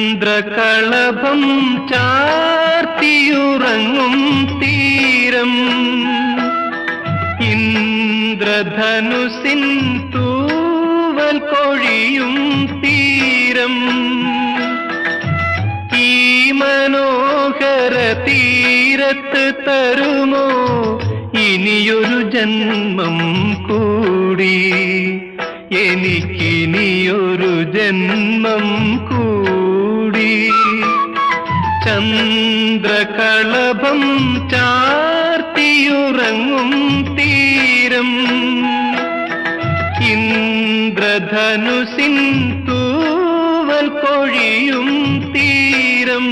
ചന്ദ്രകളഭം ചാർത്തിയുറങ്ങും തീരം, ഇന്ദ്രധനുസിൻ തൂവൽ കൊഴിയും തീരം, ഈ മനോഹര തീരത്ത് തരുമോ ഇനിയൊരു ജന്മം കൂടി, എനിക്കിനിയൊരു ജന്മം കൂടി. ചന്ദ്രകളഭം ചാർത്തിയുറങ്ങും തീരം, ഇന്ദ്രധനുസിൻ തൂവൽ കൊഴിയും തീരം,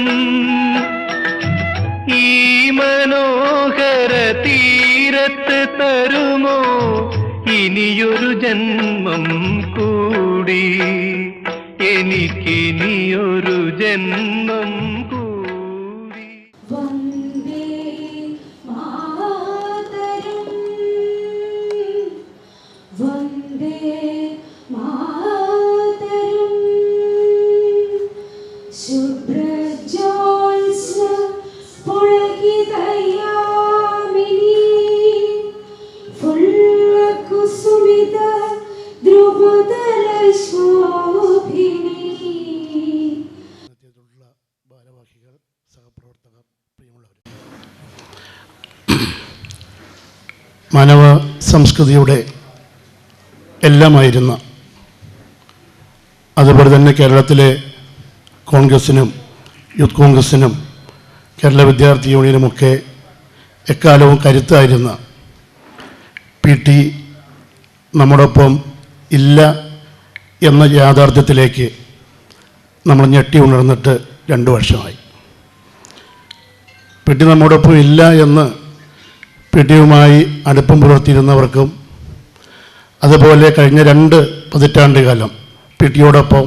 ഈ മനോഹര തീരത്ത് തരുമോ ഇനിയൊരു ജന്മം കൂടി, എനിക്കിനിയൊരു ജന്മം കൂടി. വന്ദേ മാതരം, വന്ദേ മാതരം, ശുഭ്രജ്യോത്സ പുളകിതയാമിനി, ഫുല്ലകുസുമിത ധ്രുവദല ശോഭിനി. ഭാരവാഹികൾ, സഹപ്രവർത്തകർ, പ്രിയമുള്ളവർ, മാനവ സംസ്കൃതിയുടെ എല്ലാമായിരുന്ന, അതുപോലെ തന്നെ കേരളത്തിലെ കോൺഗ്രസിനും യൂത്ത് കോൺഗ്രസിനും കേരള വിദ്യാർത്ഥി യൂണിയനുമൊക്കെ എക്കാലവും കരുത്തായിരുന്ന PT നമ്മോടൊപ്പം ഇല്ല എന്ന യാഥാർത്ഥ്യത്തിലേക്ക് നമ്മൾ ഞെട്ടി ഉണർന്നിട്ട് 2 വർഷമായി. PT നമ്മോടൊപ്പം ഇല്ല എന്ന് PT-യുമായി അടുപ്പം പുലർത്തിയിരുന്നവർക്കും, അതുപോലെ കഴിഞ്ഞ 2 പതിറ്റാണ്ടുകാലം PT-യോടൊപ്പം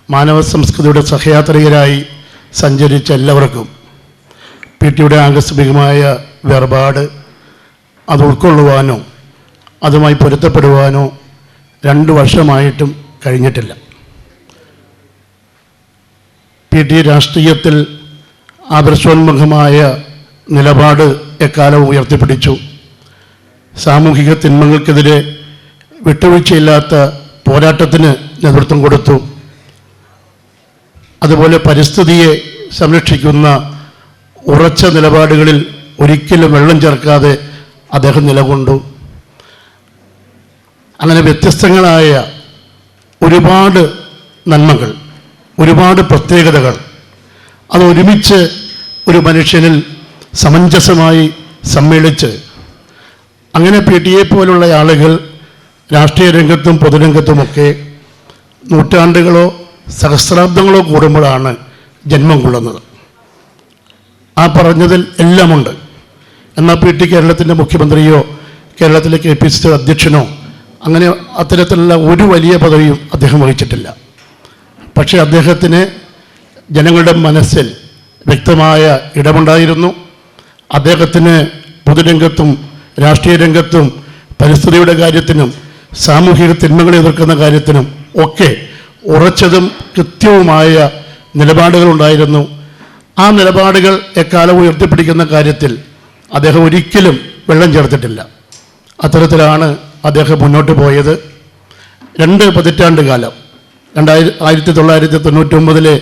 മാനവ സംസ്കൃതിയുടെ സഹയാത്രികരായി സഞ്ചരിച്ച എല്ലാവർക്കും PT-യുടെ ആകസ്മികമായ വേർപാട് അത് ഉൾക്കൊള്ളുവാനോ അതുമായി പൊരുത്തപ്പെടുവാനോ 2 വർഷമായിട്ടും കഴിഞ്ഞിട്ടില്ല. PT രാഷ്ട്രീയത്തിൽ ആദർശോന്മുഖമായ നിലപാട് എക്കാലവും ഉയർത്തിപ്പിടിച്ചു. സാമൂഹിക തിന്മകൾക്കെതിരെ വിട്ടുവീഴ്ചയില്ലാത്ത പോരാട്ടത്തിന് നേതൃത്വം കൊടുത്തു. അതുപോലെ പരിസ്ഥിതിയെ സംരക്ഷിക്കുന്ന ഉറച്ച നിലപാടുകളിൽ ഒരിക്കലും വെള്ളം ചേർക്കാതെ അദ്ദേഹം നിലകൊണ്ടു. അങ്ങനെ വ്യത്യസ്തങ്ങളായ ഒരുപാട് നന്മകൾ, ഒരുപാട് പ്രത്യേകതകൾ അതൊരുമിച്ച് ഒരു മനുഷ്യനിൽ സമഞ്ജസമായി സമ്മേളിച്ച്, അങ്ങനെ PT-യെ പോലുള്ള ആളുകൾ രാഷ്ട്രീയ രംഗത്തും പൊതുരംഗത്തുമൊക്കെ നൂറ്റാണ്ടുകളോ സഹസ്രാബ്ദങ്ങളോ കൂടുമ്പോഴാണ് ജന്മം കൊള്ളുന്നത്. ആ പറഞ്ഞതിൽ എല്ലാമുണ്ട്. എന്നാൽ PT കേരളത്തിൻ്റെ മുഖ്യമന്ത്രിയോ കേരളത്തിലെ KPCC അധ്യക്ഷനോ അങ്ങനെ അത്തരത്തിലുള്ള ഒരു വലിയ പദവിയും അദ്ദേഹം വഹിച്ചിട്ടില്ല. പക്ഷേ അദ്ദേഹത്തിന് ജനങ്ങളുടെ മനസ്സിൽ വ്യക്തമായ ഇടമുണ്ടായിരുന്നു. അദ്ദേഹത്തിന് പൊതുരംഗത്തും രാഷ്ട്രീയ രംഗത്തും പരിസ്ഥിതിയുടെ കാര്യത്തിനും സാമൂഹിക തിന്മകളെ എതിർക്കുന്ന കാര്യത്തിനും ഒക്കെ ഉറച്ചതും കൃത്യവുമായ നിലപാടുകളുണ്ടായിരുന്നു. ആ നിലപാടുകൾ എക്കാലം ഉയർത്തിപ്പിടിക്കുന്ന കാര്യത്തിൽ അദ്ദേഹം ഒരിക്കലും വെള്ളം ചേർത്തിട്ടില്ല. അത്തരത്തിലാണ് അദ്ദേഹം മുന്നോട്ട് പോയത്. 2 പതിറ്റാണ്ട് കാലം 1999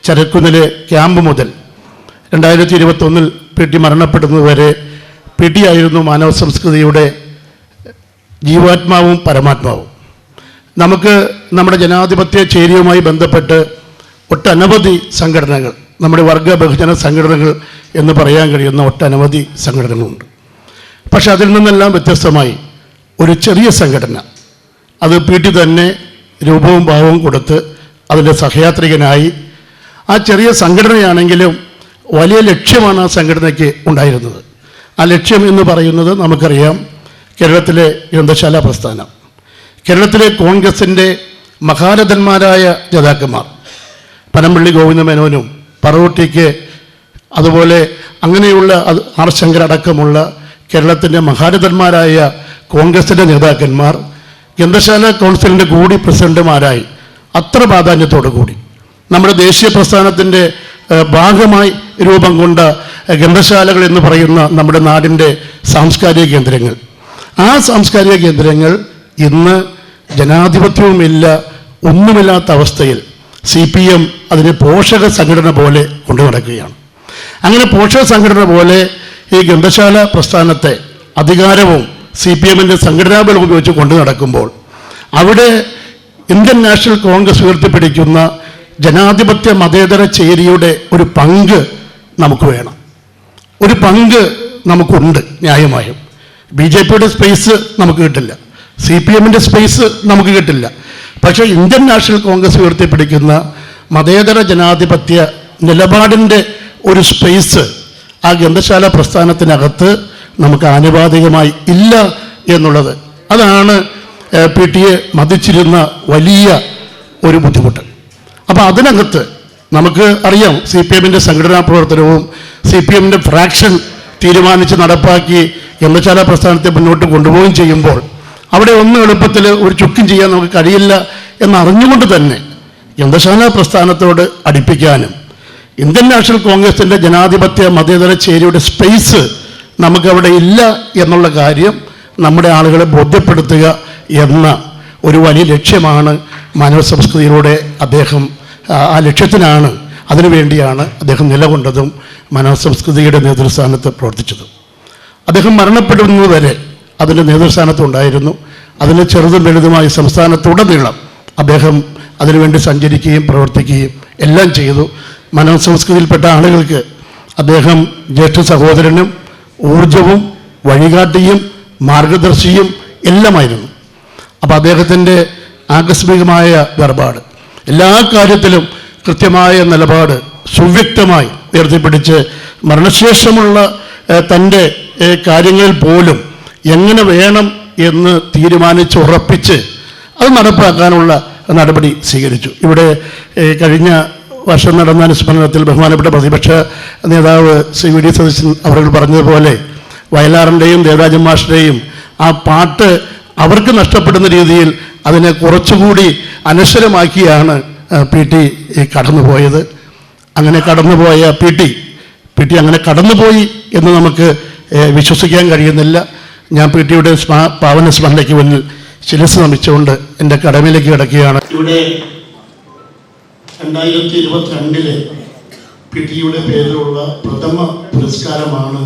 ചരക്കുന്നിലെ ക്യാമ്പ് മുതൽ 2021 PT മരണപ്പെടുന്നതുവരെ PT ആയിരുന്നു മാനവ സംസ്കൃതിയുടെ ജീവാത്മാവും പരമാത്മാവും. നമുക്ക് നമ്മുടെ ജനാധിപത്യ ചേരിയുമായി ബന്ധപ്പെട്ട് ഒട്ടനവധി സംഘടനകൾ, നമ്മുടെ വർഗ ബഹുജന സംഘടനകൾ എന്ന് പറയാൻ കഴിയുന്ന ഒട്ടനവധി സംഘടനകളുണ്ട്. പക്ഷെ അതിൽ നിന്നെല്ലാം വ്യത്യസ്തമായി ഒരു ചെറിയ സംഘടന, അത് PT തന്നെ രൂപവും ഭാവവും കൊടുത്ത് അതിൻ്റെ സഹയാത്രികനായി, ആ ചെറിയ സംഘടനയാണെങ്കിലും വലിയ ലക്ഷ്യമാണ് ആ സംഘടനയ്ക്ക് ഉണ്ടായിരുന്നത്. ആ ലക്ഷ്യം എന്ന് പറയുന്നത് നമുക്കറിയാം, കേരളത്തിലെ ഗ്രന്ഥശാല പ്രസ്ഥാനം, കേരളത്തിലെ കോൺഗ്രസിൻ്റെ മഹാരഥന്മാരായ നേതാക്കന്മാർ, പനമ്പള്ളി ഗോവിന്ദമേനോനും പറവൂട്ടിക്ക്, അതുപോലെ അങ്ങനെയുള്ള ആർ ശങ്കർ അടക്കമുള്ള കേരളത്തിൻ്റെ മഹാരഥന്മാരായ കോൺഗ്രസിൻ്റെ നേതാക്കന്മാർ ഗ്രന്ഥശാല കൗൺസിലിൻ്റെ കൂടി പ്രസിഡന്റുമാരായി അത്ര പ്രാധാന്യത്തോടു കൂടി നമ്മുടെ ദേശീയ പ്രസ്ഥാനത്തിൻ്റെ ഭാഗമായി രൂപം കൊണ്ട ഗ്രന്ഥശാലകൾ എന്ന് പറയുന്ന നമ്മുടെ നാടിൻ്റെ സാംസ്കാരിക കേന്ദ്രങ്ങൾ, ആ സാംസ്കാരിക കേന്ദ്രങ്ങൾ ഇന്ന് ജനാധിപത്യവുമില്ല, ഒന്നുമില്ലാത്ത അവസ്ഥയിൽ CPM അതിനെ പോഷക സംഘടന പോലെ കൊണ്ടു നടക്കുകയാണ്. അങ്ങനെ പോഷക സംഘടന പോലെ ഈ ഗ്രന്ഥശാല പ്രസ്ഥാനത്തെ അധികാരവും CPMൻ്റെ സംഘടനാബലവും ഉപയോഗിച്ച് കൊണ്ടു നടക്കുമ്പോൾ അവിടെ ഇന്ത്യൻ നാഷണൽ കോൺഗ്രസ് ഉയർത്തിപ്പിടിക്കുന്ന ജനാധിപത്യ മതേതര ചേരിയുടെ ഒരു പങ്ക് നമുക്ക് വേണം. ഒരു പങ്ക് നമുക്കുണ്ട് ന്യായമായും. BJPയുടെ സ്പേസ് നമുക്ക് കിട്ടില്ല, CPMൻ്റെ സ്പേസ് നമുക്ക് കിട്ടില്ല. പക്ഷേ ഇന്ത്യൻ നാഷണൽ കോൺഗ്രസ് ഉയർത്തിപ്പിടിക്കുന്ന മതേതര ജനാധിപത്യ നിലപാടിൻ്റെ ഒരു സ്പേസ് ആ ഗ്രന്ഥശാല പ്രസ്ഥാനത്തിനകത്ത് നമുക്ക് ആനുപാതികമായി ഇല്ല എന്നുള്ളത്, അതാണ് PTA മതിച്ചിരുന്ന വലിയ ഒരു ബുദ്ധിമുട്ട്. അപ്പോൾ അതിനകത്ത് നമുക്ക് അറിയാം CPMൻ്റെ സംഘടനാ പ്രവർത്തനവും CPMൻ്റെ ഫ്രാക്ഷൻ തീരുമാനിച്ച് നടപ്പാക്കി ഗ്രന്ഥശാല പ്രസ്ഥാനത്തെ മുന്നോട്ട് കൊണ്ടുപോവുകയും ചെയ്യുമ്പോൾ അവിടെ ഒന്നും എളുപ്പത്തിൽ ഒരു ചുക്കും ചെയ്യാൻ നമുക്ക് കഴിയില്ല എന്നറിഞ്ഞുകൊണ്ട് തന്നെ ഗ്രന്ഥശാല പ്രസ്ഥാനത്തോട് അടുപ്പിക്കാനും ഇന്ത്യൻ നാഷണൽ കോൺഗ്രസിൻ്റെ ജനാധിപത്യ മതേതര ചേരിയുടെ സ്പേസ് നമുക്കവിടെ ഇല്ല എന്നുള്ള കാര്യം നമ്മുടെ ആളുകളെ ബോധ്യപ്പെടുത്തുക എന്ന ഒരു വലിയ ലക്ഷ്യമാണ് മാനവ സംസ്കൃതിയിലൂടെ അദ്ദേഹം, ആ ലക്ഷ്യത്തിനാണ്, അതിനുവേണ്ടിയാണ് അദ്ദേഹം നിലകൊണ്ടതും മാനവ സംസ്കൃതിയുടെ നേതൃസ്ഥാനത്ത് പ്രവർത്തിച്ചതും. അദ്ദേഹം മരണപ്പെടുന്നത് വരെ അതിൻ്റെ നേതൃസ്ഥാനത്തുണ്ടായിരുന്നു. അതിന് ചെറുതും വലുതുമായി സംസ്ഥാനത്തുടനീളം അദ്ദേഹം അതിനുവേണ്ടി സഞ്ചരിക്കുകയും പ്രവർത്തിക്കുകയും എല്ലാം ചെയ്തു. മാനവ സംസ്കൃതിയിൽപ്പെട്ട ആളുകൾക്ക് അദ്ദേഹം ജ്യേഷ്ഠ സഹോദരനും ഊർജവും വഴികാട്ടിയും മാർഗദർശിയും എല്ലാമായിരുന്നു. അപ്പോൾ അദ്ദേഹത്തിൻ്റെ ആകസ്മികമായ വേർപാട്, എല്ലാ കാര്യത്തിലും കൃത്യമായ നിലപാട് സുവ്യക്തമായി ഉയർത്തിപ്പിടിച്ച് മരണശേഷമുള്ള തൻ്റെ കാര്യങ്ങളിൽ പോലും എങ്ങനെ വേണം എന്ന് തീരുമാനിച്ചുറപ്പിച്ച് അത് നടപ്പാക്കാനുള്ള നടപടി സ്വീകരിച്ചു. ഇവിടെ കഴിഞ്ഞ വർഷം നടന്ന അനുസ്മരണത്തിൽ ബഹുമാനപ്പെട്ട പ്രതിപക്ഷ നേതാവ് ശ്രീ VD സതീശൻ അവർ പറഞ്ഞതുപോലെ വയലാറിൻ്റെയും ദേവരാജൻ മാഷിൻ്റെയും ആ പാട്ട് അവർക്ക് നഷ്ടപ്പെടുന്ന രീതിയിൽ അതിനെ കുറച്ചുകൂടി അനശ്വരമാക്കിയാണ് PT കടന്നുപോയത്. അങ്ങനെ കടന്നുപോയ PT അങ്ങനെ കടന്നുപോയി എന്ന് നമുക്ക് വിശ്വസിക്കാൻ കഴിയുന്നില്ല. ഞാൻ PT പാവന സ്മരണയ്ക്ക് മുന്നിൽ ശിരസ് നമിച്ചുകൊണ്ട് എൻ്റെ കടമയിലേക്ക് കിടക്കുകയാണ്. ഇവിടെ 2022 PT പേരിലുള്ള പ്രഥമ പുരസ്കാരമാണ്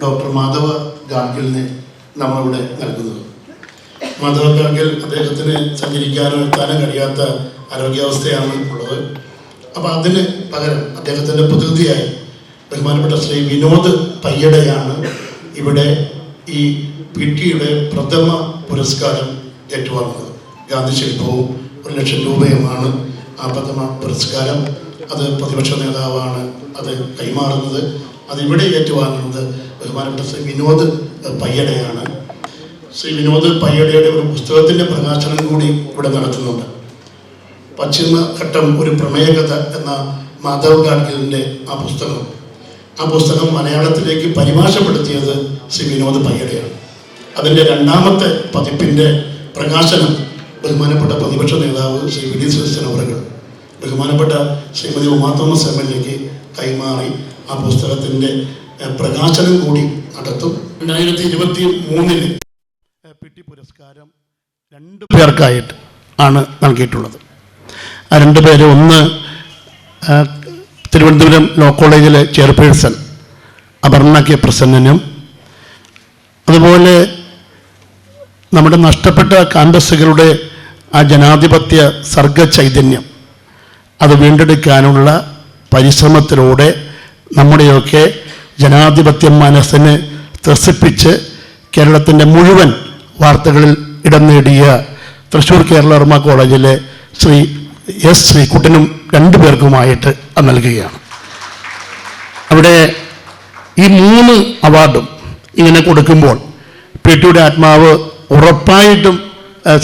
ഡോക്ടർ മാധവ ഗാഡ്ഗിലിന് നമ്മളിവിടെ നൽകുന്നത്. മാധവ ഗാഡ്ഗിൽ അദ്ദേഹത്തിന് സഞ്ചരിക്കാനോ എത്താനോ കഴിയാത്ത ആരോഗ്യാവസ്ഥയാണ് ഉള്ളത്. അപ്പോൾ അതിന് പകരം അദ്ദേഹത്തിൻ്റെ പ്രതിനിധിയായി ബഹുമാനപ്പെട്ട ശ്രീ വിനോദ് പയ്യടയാണ് ഇവിടെ ഈ PT പ്രഥമ പുരസ്കാരം ഏറ്റുവാങ്ങുന്നത്. ഗാന്ധി ശില്പവും 1,00,000 രൂപയുമാണ് ആ പ്രഥമ പുരസ്കാരം. അത് പ്രതിപക്ഷ നേതാവാണ് അത് കൈമാറുന്നത്. അതിവിടെ ഏറ്റുവാങ്ങുന്നത് ബഹുമാനപ്പെട്ട ശ്രീ വിനോദ് പയ്യടയാണ്. ശ്രീ വിനോദ് പയ്യടയുടെ ഒരു പുസ്തകത്തിൻ്റെ പ്രകാശനം കൂടി ഇവിടെ നടത്തുന്നുണ്ട്. പശ്ചിമഘട്ടം ഒരു പ്രമേയകഥ എന്ന മാധവ് ഗാഡ്ഗിലിൻ്റെ ആ പുസ്തകം മലയാളത്തിലേക്ക് പരിഭാഷപ്പെടുത്തിയത് ശ്രീ വിനോദ് പയ്യടയാണ്. അതിൻ്റെ 2ാമത്തെ പതിപ്പിൻ്റെ പ്രകാശനം ബഹുമാനപ്പെട്ട പ്രതിപക്ഷ നേതാവ് ശ്രീ VD സതീശൻ അവർ ബഹുമാനപ്പെട്ട ശ്രീമതി ഉമാ തോമസ് MLAക്ക് കൈമാറി ആ പുസ്തകത്തിൻ്റെ പ്രകാശനം കൂടി നടത്തും. 2023 PT പുരസ്കാരം 2 പേർക്കായിട്ട് ആണ് നൽകിയിട്ടുള്ളത്. ആ 2 പേര്, ഒന്ന് തിരുവനന്തപുരം ലോ കോളേജിലെ ചെയർപേഴ്സൺ അപർണ K. പ്രസന്നനും അതുപോലെ നമ്മുടെ നഷ്ടപ്പെട്ട ക്യാമ്പസുകളുടെ ആ ജനാധിപത്യ സർഗചൈതന്യം അത് വീണ്ടെടുക്കാനുള്ള പരിശ്രമത്തിലൂടെ നമ്മുടെയൊക്കെ ജനാധിപത്യ മനസ്സിനെ ത്രസിപ്പിച്ച് കേരളത്തിൻ്റെ മുഴുവൻ വാർത്തകളിൽ ഇടം നേടിയ തൃശ്ശൂർ കേരളവർമ്മ കോളേജിലെ ശ്രീ S. ശ്രീകുട്ടനും 2 പേർക്കുമായിട്ട് അത് നൽകുകയാണ്. അവിടെ ഈ 3 അവാർഡും ഇങ്ങനെ കൊടുക്കുമ്പോൾ PT ആത്മാവ് ഉറപ്പായിട്ടും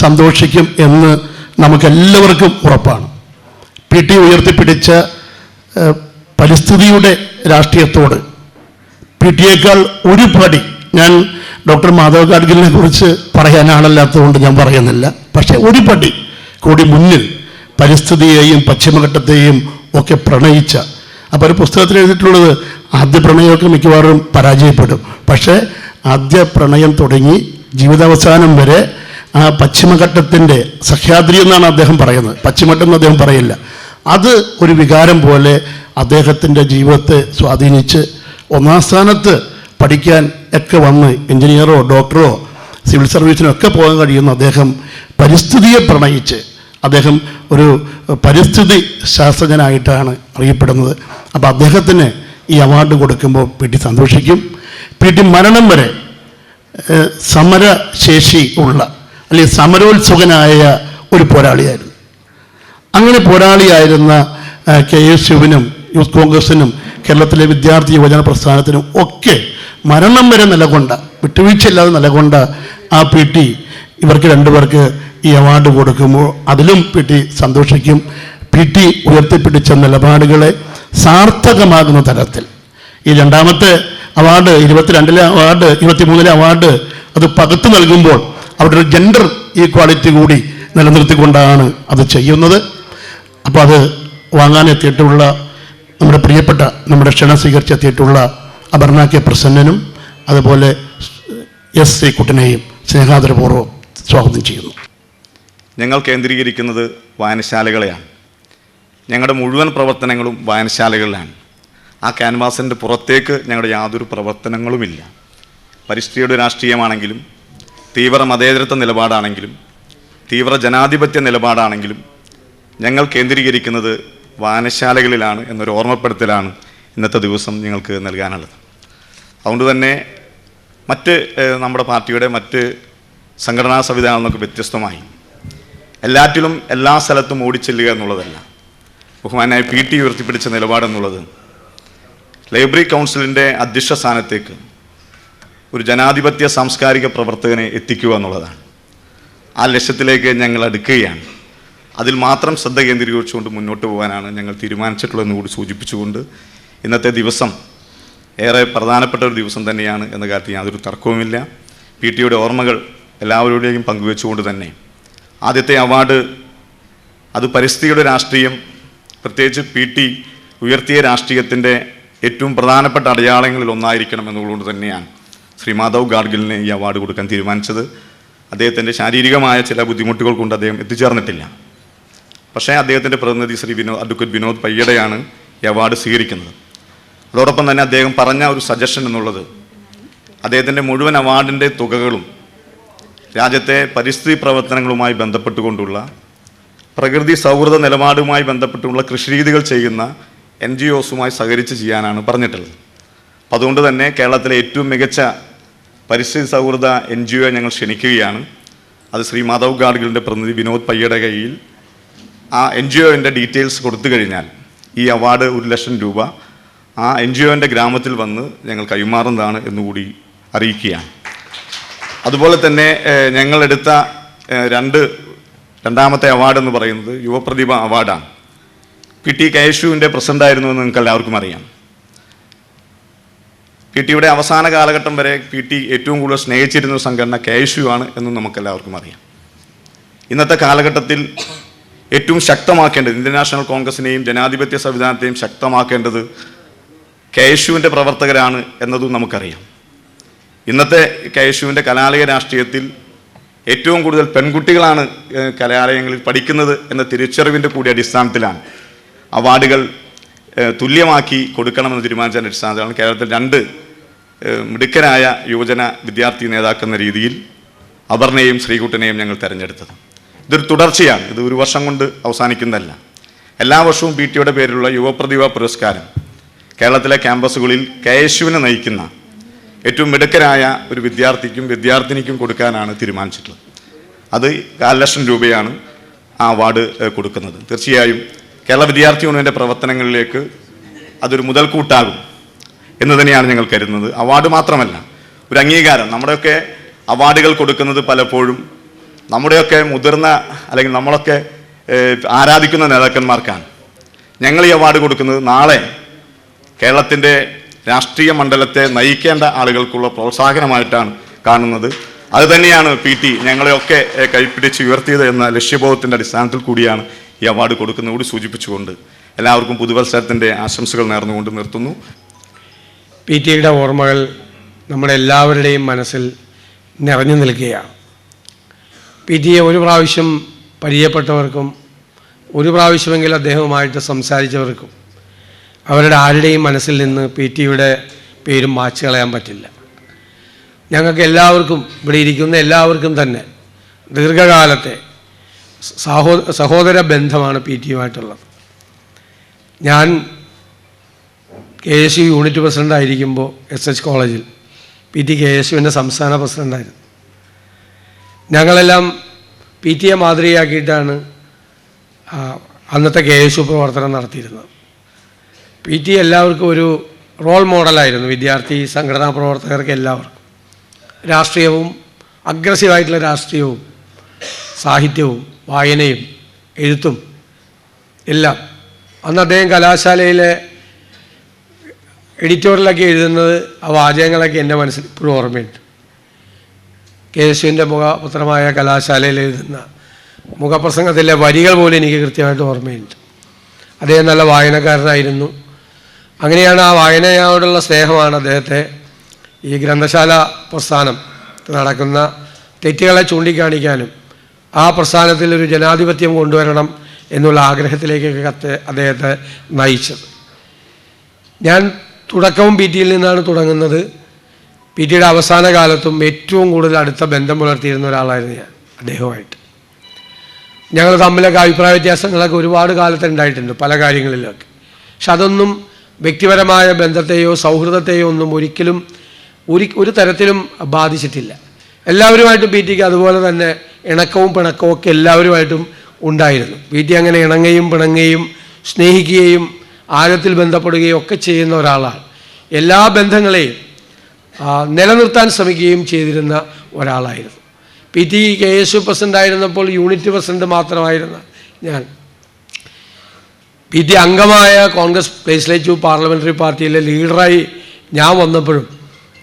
സന്തോഷിക്കും എന്ന് നമുക്കെല്ലാവർക്കും ഉറപ്പാണ്. PT ഉയർത്തിപ്പിടിച്ച പരിസ്ഥിതിയുടെ രാഷ്ട്രീയത്തോട് PTയേക്കാൾ ഒരു പടി ഞാൻ ഡോക്ടർ മാധവ് ഗാഡ്ഗിലിനെ കുറിച്ച് പറയാൻ ആളല്ലാത്തതുകൊണ്ട് ഞാൻ പറയുന്നില്ല. പക്ഷേ ഒരു പടി കൂടി മുന്നിൽ പരിസ്ഥിതിയെയും പശ്ചിമഘട്ടത്തെയും ഒക്കെ പ്രണയിച്ച, അപ്പോൾ ഒരു പുസ്തകത്തിൽ എഴുതിയിട്ടുള്ളത് ആദ്യ പ്രണയമൊക്കെ മിക്കവാറും പരാജയപ്പെടും, പക്ഷേ ആദ്യ പ്രണയം തുടങ്ങി ജീവിതാവസാനം വരെ ആ പശ്ചിമഘട്ടത്തിൻ്റെ സഹ്യാദ്രി എന്നാണ് അദ്ദേഹം പറയുന്നത്, പശ്ചിമഘട്ടം എന്ന് അദ്ദേഹം പറയില്ല. അത് ഒരു വികാരം പോലെ അദ്ദേഹത്തിൻ്റെ ജീവിതത്തെ സ്വാധീനിച്ച് ഒന്നാം സ്ഥാനത്ത് പഠിക്കാൻ ഒക്കെ വന്ന് എഞ്ചിനീയറോ ഡോക്ടറോ സിവിൽ സർവീസിനോ ഒക്കെ പോകാൻ കഴിയുന്ന അദ്ദേഹം പരിസ്ഥിതിയെ പ്രണയിച്ച് അദ്ദേഹം ഒരു പരിസ്ഥിതി ശാസ്ത്രജ്ഞനായിട്ടാണ് അറിയപ്പെടുന്നത്. അപ്പോൾ അദ്ദേഹത്തിന് ഈ അവാർഡ് കൊടുക്കുമ്പോൾ പി.ടി. സന്തോഷിക്കും. പി.ടി. മരണം വരെ സമരശേഷി ഉള്ള അല്ലെങ്കിൽ സമരോത്സുകനായ ഒരു പോരാളിയായിരുന്നു. അങ്ങനെ പോരാളിയായിരുന്ന KSUവിനും യൂത്ത് കോൺഗ്രസിനും കേരളത്തിലെ വിദ്യാർത്ഥി യുവജന പ്രസ്ഥാനത്തിനും ഒക്കെ മരണം വരെ നിലകൊണ്ട, വിട്ടുവീഴ്ചയില്ലാതെ നിലകൊണ്ട ആ പി.ടി. ഇവർക്ക് രണ്ടുപേർക്ക് ഈ അവാർഡ് കൊടുക്കുമ്പോൾ അതിലും പി.ടി. സന്തോഷിക്കും. പി.ടി. ഉയർത്തിപ്പിടിച്ച നിലപാടുകളെ സാർത്ഥകമാകുന്ന തരത്തിൽ ഈ രണ്ടാമത്തെ അവാർഡ് 22ലെ അവാർഡ് 23ലെ അവാർഡ് അത് പകർത്തു നൽകുമ്പോൾ അവിടെ ഒരു ജെൻഡർ ഈക്വാളിറ്റി കൂടി നിലനിർത്തിക്കൊണ്ടാണ് അത് ചെയ്യുന്നത്. അപ്പോൾ അത് വാങ്ങാനെത്തിയിട്ടുള്ള നമ്മുടെ പ്രിയപ്പെട്ട നമ്മുടെ ക്ഷണം സ്വീകരിച്ചെത്തിയിട്ടുള്ള അപർണ കെ പ്രസന്നനും അതുപോലെ S.C. കുട്ടനെയും സ്നേഹാദരപൂർവ്വം സ്വാഗതം ചെയ്യുന്നു. ഞങ്ങൾ കേന്ദ്രീകരിക്കുന്നത് വായനശാലകളെയാണ്. ഞങ്ങളുടെ മുഴുവൻ പ്രവർത്തനങ്ങളും വായനശാലകളിലാണ്. ആ ക്യാൻവാസിൻ്റെ പുറത്തേക്ക് ഞങ്ങളുടെ യാതൊരു പ്രവർത്തനങ്ങളുമില്ല. പരിസ്ഥിതിയുടെ രാഷ്ട്രീയമാണെങ്കിലും തീവ്ര മതേതരത്വ നിലപാടാണെങ്കിലും തീവ്ര ജനാധിപത്യ നിലപാടാണെങ്കിലും ഞങ്ങൾ കേന്ദ്രീകരിക്കുന്നത് വായനശാലകളിലാണ് എന്നൊരു ഓർമ്മപ്പെടുത്തലാണ് ഇന്നത്തെ ദിവസം ഞങ്ങൾക്ക് നൽകാനുള്ളത്. അതുകൊണ്ട് തന്നെ നമ്മുടെ പാർട്ടിയുടെ മറ്റ് സംഘടനാ സംവിധാനങ്ങളിൽ നിന്നൊക്കെ വ്യത്യസ്തമായി എല്ലാറ്റിലും എല്ലാ സ്ഥലത്തും ഓടിച്ചെല്ലുക എന്നുള്ളതല്ല. ബഹുമാനായ പി.ടി. ഉയർത്തിപ്പിടിച്ച നിലപാടെന്നുള്ളത് ലൈബ്രറി കൗൺസിലിൻ്റെ അധ്യക്ഷ സ്ഥാനത്തേക്ക് ഒരു ജനാധിപത്യ സാംസ്കാരിക പ്രവർത്തകനെ എത്തിക്കുക എന്നുള്ളതാണ്. ആ ലക്ഷ്യത്തിലേക്ക് ഞങ്ങൾ അടുക്കുകയാണ്. അതിൽ മാത്രം ശ്രദ്ധ കേന്ദ്രീകരിച്ചുകൊണ്ട് മുന്നോട്ട് പോകാനാണ് ഞങ്ങൾ തീരുമാനിച്ചിട്ടുള്ളതെന്ന് കൂടി സൂചിപ്പിച്ചുകൊണ്ട് ഇന്നത്തെ ദിവസം ഏറെ പ്രധാനപ്പെട്ട ഒരു ദിവസം തന്നെയാണ് എന്ന കാര്യത്തിൽ യാതൊരു തർക്കവുമില്ല. പി.ടിയുടെ ഓർമ്മകൾ എല്ലാവരുടെയും പങ്കുവെച്ചുകൊണ്ട് തന്നെ ആദ്യത്തെ അവാർഡ് അത് പരിസ്ഥിതിയുടെ രാഷ്ട്രീയം, പ്രത്യേകിച്ച് പി.ടി. ഉയർത്തിയ രാഷ്ട്രീയത്തിൻ്റെ ഏറ്റവും പ്രധാനപ്പെട്ട അടയാളങ്ങളിൽ ഒന്നായിരിക്കണം എന്നുള്ളത് തന്നെയാണ് ശ്രീ മാധവ് ഗാഡ്ഗിലിന് ഈ അവാർഡ് കൊടുക്കാൻ തീരുമാനിച്ചത്. അദ്ദേഹത്തിൻ്റെ ശാരീരികമായ ചില ബുദ്ധിമുട്ടുകൾ കൊണ്ട് അദ്ദേഹം എത്തിച്ചേർന്നിട്ടില്ല. പക്ഷേ അദ്ദേഹത്തിൻ്റെ പ്രതിനിധി ശ്രീ അഡ്വക്കേറ്റ് വിനോദ് പയ്യടയാണ് ഈ അവാർഡ് സ്വീകരിക്കുന്നത്. അതോടൊപ്പം തന്നെ അദ്ദേഹം പറഞ്ഞ ഒരു സജഷൻ എന്നുള്ളത് അദ്ദേഹത്തിൻ്റെ മുഴുവൻ അവാർഡിൻ്റെ തുകകളും രാജ്യത്തെ പരിസ്ഥിതി പ്രവർത്തനങ്ങളുമായി ബന്ധപ്പെട്ടുകൊണ്ടുള്ള പ്രകൃതി സൗഹൃദ നിലപാടുമായി ബന്ധപ്പെട്ടുള്ള കൃഷിരീതികൾ ചെയ്യുന്ന NGOസുമായി സഹകരിച്ച് ചെയ്യാനാണ് പറഞ്ഞിട്ടുള്ളത്. അപ്പം അതുകൊണ്ട് തന്നെ കേരളത്തിലെ ഏറ്റവും മികച്ച പരിസ്ഥിതി സൗഹൃദ NGO ഞങ്ങൾ ക്ഷണിക്കുകയാണ്. അത് ശ്രീ മാധവ് ഗാഡ്ഗിലിൻ്റെ പ്രതിനിധി വിനോദ് പയ്യയുടെ കയ്യിൽ ആ NGOൻ്റെ ഡീറ്റെയിൽസ് കൊടുത്തു കഴിഞ്ഞാൽ ഈ അവാർഡ് 1,00,000 രൂപ ആ NGOൻ്റെ ഗ്രാമത്തിൽ വന്ന് ഞങ്ങൾ കൈമാറുന്നതാണ് എന്നുകൂടി അറിയിക്കുകയാണ്. അതുപോലെ തന്നെ ഞങ്ങളെടുത്ത രണ്ടാമത്തെ അവാർഡ് എന്ന് പറയുന്നത് യുവപ്രതിഭ അവാർഡാണ്. പി.ടി. KSUവിൻ്റെ പ്രസിഡൻ്റായിരുന്നു എന്ന് നിങ്ങൾക്ക് എല്ലാവർക്കും അറിയാം. പി.ടിയുടെ അവസാന കാലഘട്ടം വരെ പി.ടി. ഏറ്റവും കൂടുതൽ സ്നേഹിച്ചിരുന്ന സംഘടന KSU ആണ് എന്നും നമുക്കെല്ലാവർക്കും അറിയാം. ഇന്നത്തെ കാലഘട്ടത്തിൽ ഏറ്റവും ശക്തമാക്കേണ്ടത് ഇന്ത്യൻ നാഷണൽ കോൺഗ്രസിനെയും ജനാധിപത്യ സംവിധാനത്തെയും ശക്തമാക്കേണ്ടത് KSUവിൻ്റെ പ്രവർത്തകരാണ് എന്നതും നമുക്കറിയാം. ഇന്നത്തെ KSUവിൻ്റെ കലാലയ രാഷ്ട്രീയത്തിൽ ഏറ്റവും കൂടുതൽ പെൺകുട്ടികളാണ് കലാലയങ്ങളിൽ പഠിക്കുന്നത് എന്ന തിരിച്ചറിവിൻ്റെ കൂടി അടിസ്ഥാനത്തിലാണ് അവാർഡുകൾ തുല്യമാക്കി കൊടുക്കണമെന്ന് തീരുമാനിച്ചതിൻ്റെ അടിസ്ഥാനത്തിലാണ് കേരളത്തിൽ 2 മിടുക്കരായ യുവജന വിദ്യാർത്ഥി നേതാക്കുന്ന രീതിയിൽ അപർണയെയും ശ്രീകുട്ടനെയും ഞങ്ങൾ തിരഞ്ഞെടുത്തത്. ഇതൊരു തുടർച്ചയാണ്, ഇത് ഒരു വർഷം കൊണ്ട് അവസാനിക്കുന്നതല്ല. എല്ലാ വർഷവും പി.ടിയുടെ പേരിലുള്ള യുവപ്രതിഭ പുരസ്കാരം കേരളത്തിലെ ക്യാമ്പസുകളിൽ KSUവിനെ നയിക്കുന്ന ഏറ്റവും മിടുക്കരായ ഒരു വിദ്യാർത്ഥിക്കും വിദ്യാർത്ഥിനിക്കും കൊടുക്കാനാണ് തീരുമാനിച്ചിട്ടുള്ളത്. അത് 1,00,000 രൂപയാണ് ആ അവാർഡ് കൊടുക്കുന്നത്. തീർച്ചയായും കേരള വിദ്യാർത്ഥി യൂണിയൻ്റെ പ്രവർത്തനങ്ങളിലേക്ക് അതൊരു മുതൽക്കൂട്ടാകും എന്ന് തന്നെയാണ് ഞങ്ങൾ കരുതുന്നത്. അവാർഡ് മാത്രമല്ല, ഒരു അംഗീകാരം. നമ്മുടെയൊക്കെ അവാർഡുകൾ കൊടുക്കുന്നത് പലപ്പോഴും നമ്മുടെയൊക്കെ മുതിർന്ന അല്ലെങ്കിൽ നമ്മളൊക്കെ ആരാധിക്കുന്ന നേതാക്കന്മാർക്കാണ്. ഞങ്ങൾ ഈ അവാർഡ് കൊടുക്കുന്നത് നാളെ കേരളത്തിൻ്റെ രാഷ്ട്രീയ മണ്ഡലത്തെ നയിക്കേണ്ട ആളുകൾക്കുള്ള പ്രോത്സാഹനമായിട്ടാണ് കാണുന്നത്. അതുതന്നെയാണ് PT ഞങ്ങളെയൊക്കെ കൈപ്പിടിച്ച് ഉയർത്തിയത് എന്ന ലക്ഷ്യബോധത്തിൻ്റെ അടിസ്ഥാനത്തിൽ കൂടിയാണ് ഈ അവാർഡ് കൊടുക്കുന്നത് കൂടി സൂചിപ്പിച്ചുകൊണ്ട് എല്ലാവർക്കും പുതുവത്സരത്തിൻ്റെ ആശംസകൾ നേർന്നുകൊണ്ട് നിർത്തുന്നു. PT-യുടെ ഓർമ്മകൾ നമ്മുടെ എല്ലാവരുടെയും മനസ്സിൽ നിറഞ്ഞു നിൽക്കുകയാണ്. PT-യെ ഒരു പ്രാവശ്യം പരിചയപ്പെട്ടവർക്കും ഒരു പ്രാവശ്യമെങ്കിലും അദ്ദേഹവുമായിട്ട് സംസാരിച്ചവർക്കും അവരുടെ ആരുടെയും മനസ്സിൽ നിന്ന് PT-യുടെ പേരും മായ്ച്ചു കളയാൻ പറ്റില്ല. ഞങ്ങൾക്ക് എല്ലാവർക്കും, ഇവിടെ ഇരിക്കുന്ന എല്ലാവർക്കും തന്നെ ദീർഘകാലത്തെ സഹോദര ബന്ധമാണ് PT-യുമായിട്ടുള്ളത്. ഞാൻ KSU യൂണിറ്റ് പ്രസിഡൻ്റായിരിക്കുമ്പോൾ SH കോളേജിൽ PT KSUവിൻ്റെ സംസ്ഥാന പ്രസിഡൻ്റായിരുന്നു. ഞങ്ങളെല്ലാം PT-യെ മാതൃകയാക്കിയിട്ടാണ് അന്നത്തെ KSU പ്രവർത്തനം നടത്തിയിരുന്നത്. PT എല്ലാവർക്കും ഒരു റോൾ മോഡലായിരുന്നു, വിദ്യാർത്ഥി സംഘടനാ പ്രവർത്തകർക്ക് എല്ലാവർക്കും. രാഷ്ട്രീയവും അഗ്രസീവായിട്ടുള്ള രാഷ്ട്രീയവും സാഹിത്യവും വായനയും എഴുത്തും എല്ലാം. അന്ന് അദ്ദേഹം കലാശാലയിലെ എഡിറ്റോറിയലൊക്കെ എഴുതുന്നത് ആ വാചകങ്ങളൊക്കെ എൻ്റെ മനസ്സിൽ ഇപ്പോഴും ഓർമ്മയുണ്ട്. KSUവിൻ്റെ മുഖപത്രമായ കലാശാലയിൽ എഴുതുന്ന മുഖപ്രസംഗത്തിലെ വരികൾ പോലും എനിക്ക് കൃത്യമായിട്ട് ഓർമ്മയുണ്ട്. അദ്ദേഹം നല്ല വായനക്കാരനായിരുന്നു. അങ്ങനെയാണ് ആ വായനയോടുള്ള സ്നേഹമാണ് അദ്ദേഹത്തെ ഈ ഗ്രന്ഥശാല പ്രസ്ഥാനം നടക്കുന്ന തെറ്റുകളെ ചൂണ്ടിക്കാണിക്കാനും ആ പ്രസ്ഥാനത്തിൽ ഒരു ജനാധിപത്യം കൊണ്ടുവരണം എന്നുള്ള ആഗ്രഹത്തിലേക്കൊക്കെ അദ്ദേഹത്തെ നയിച്ചത്. ഞാൻ തുടക്കവും PT-യിൽ നിന്നാണ് തുടങ്ങുന്നത്. PT-യുടെ അവസാന കാലത്തും ഏറ്റവും കൂടുതൽ അടുത്ത ബന്ധം പുലർത്തിയിരുന്ന ഒരാളായിരുന്നു ഞാൻ അദ്ദേഹവുമായിട്ട്. ഞങ്ങൾ തമ്മിലൊക്കെ അഭിപ്രായ വ്യത്യാസങ്ങളൊക്കെ ഒരുപാട് കാലത്ത് ഉണ്ടായിട്ടുണ്ട് പല കാര്യങ്ങളിലൊക്കെ. പക്ഷെ അതൊന്നും വ്യക്തിപരമായ ബന്ധത്തെയോ സൗഹൃദത്തെയോ ഒന്നും ഒരിക്കലും ഒരു തരത്തിലും ബാധിച്ചിട്ടില്ല. എല്ലാവരുമായിട്ടും PT-ക്ക് അതുപോലെ തന്നെ ഇണക്കവും പിണക്കവും ഒക്കെ എല്ലാവരുമായിട്ടും ഉണ്ടായിരുന്നു. PT അങ്ങനെ ഇണങ്ങുകയും പിണങ്ങുകയും സ്നേഹിക്കുകയും ആഴത്തിൽ ബന്ധപ്പെടുകയും ഒക്കെ ചെയ്യുന്ന ഒരാളാണ്. എല്ലാ ബന്ധങ്ങളെയും നിലനിർത്താൻ ശ്രമിക്കുകയും ചെയ്തിരുന്ന ഒരാളായിരുന്നു. PT KSU പ്രസിഡൻ്റായിരുന്നപ്പോൾ യൂണിറ്റ് പ്രസിഡന്റ് മാത്രമായിരുന്ന ഞാൻ PT അംഗമായ കോൺഗ്രസ് ലെജിസ്ലേറ്റീവ് പാർലമെൻ്ററി പാർട്ടിയിലെ ലീഡറായി ഞാൻ വന്നപ്പോഴും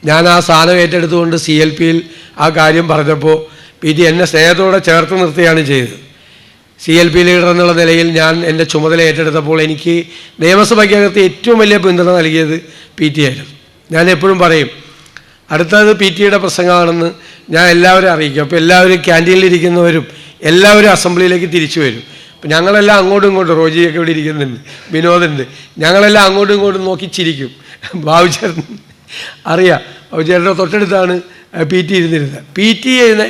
ഞാൻ ആ സ്ഥാനം ഏറ്റെടുത്തുകൊണ്ട് CLP-യിൽ ആ കാര്യം പറഞ്ഞപ്പോൾ PT എന്നെ സ്നേഹത്തോടെ ചേർത്ത് നിർത്തുകയാണ് ചെയ്തത്. CLP ലീഡർ എന്നുള്ള നിലയിൽ ഞാൻ എൻ്റെ ചുമതല ഏറ്റെടുത്തപ്പോൾ എനിക്ക് നിയമസഭയ്ക്കകത്ത് ഏറ്റവും വലിയ പിന്തുണ നൽകിയത് PT ആയിരുന്നു. ഞാൻ എപ്പോഴും പറയും, അടുത്തത് PT-യുടെ പ്രസംഗമാണെന്ന് ഞാൻ എല്ലാവരും അറിയിക്കും. അപ്പോൾ എല്ലാവരും ക്യാൻറ്റീനിലിരിക്കുന്നവരും എല്ലാവരും അസംബ്ലിയിലേക്ക് തിരിച്ചു വരും. അപ്പം ഞങ്ങളെല്ലാം അങ്ങോട്ടും ഇങ്ങോട്ടും, റോജിയൊക്കെ ഇവിടെ ഇരിക്കുന്നുണ്ട്, വിനോദുണ്ട്, ഞങ്ങളെല്ലാം അങ്ങോട്ടും ഇങ്ങോട്ടും നോക്കി ചിരിക്കും. ബാബുചേട്ടൻ അറിയാം, ബാബുചേട്ടൻ്റെ തൊട്ടടുത്താണ് PT ഇരുന്നിരുന്നത്. PT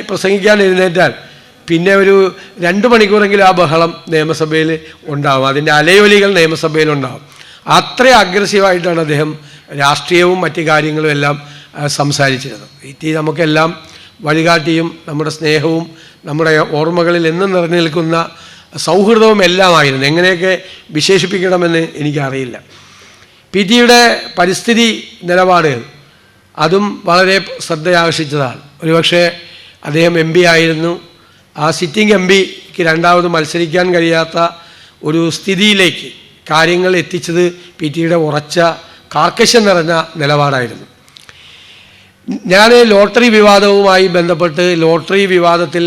പ്രസംഗിക്കാൻ എഴുന്നേറ്റാൽ പിന്നെ ഒരു 2 മണിക്കൂറെങ്കിലും ആ ബഹളം നിയമസഭയിൽ ഉണ്ടാകും, അതിൻ്റെ അലയൊലികൾ നിയമസഭയിലുണ്ടാകും. അത്ര അഗ്രസീവായിട്ടാണ് അദ്ദേഹം രാഷ്ട്രീയവും മറ്റു കാര്യങ്ങളും എല്ലാം സംസാരിച്ചിരുന്നത്. PT നമുക്കെല്ലാം വഴികാട്ടിയും നമ്മുടെ സ്നേഹവും നമ്മുടെ ഓർമ്മകളിൽ എന്നും നിറഞ്ഞു നിൽക്കുന്ന സൗഹൃദവും എല്ലാമായിരുന്നു. എങ്ങനെയൊക്കെ വിശേഷിപ്പിക്കണമെന്ന് എനിക്കറിയില്ല. PT-യുടെ പരിസ്ഥിതി നിലപാടുകൾ അതും വളരെ ശ്രദ്ധയാകർഷിച്ചതാണ്. ഒരുപക്ഷെ അദ്ദേഹം MP ആയിരുന്നു. ആ സിറ്റിംഗ് MPക്ക് രണ്ടാമത് മത്സരിക്കാൻ കഴിയാത്ത ഒരു സ്ഥിതിയിലേക്ക് കാര്യങ്ങൾ എത്തിച്ചത് PT-യുടെ ഉറച്ച കാർക്കശ്യം നിറഞ്ഞ നിലപാടായിരുന്നു. ഞാൻ ലോട്ടറി വിവാദവുമായി ബന്ധപ്പെട്ട് ലോട്ടറി വിവാദത്തിൽ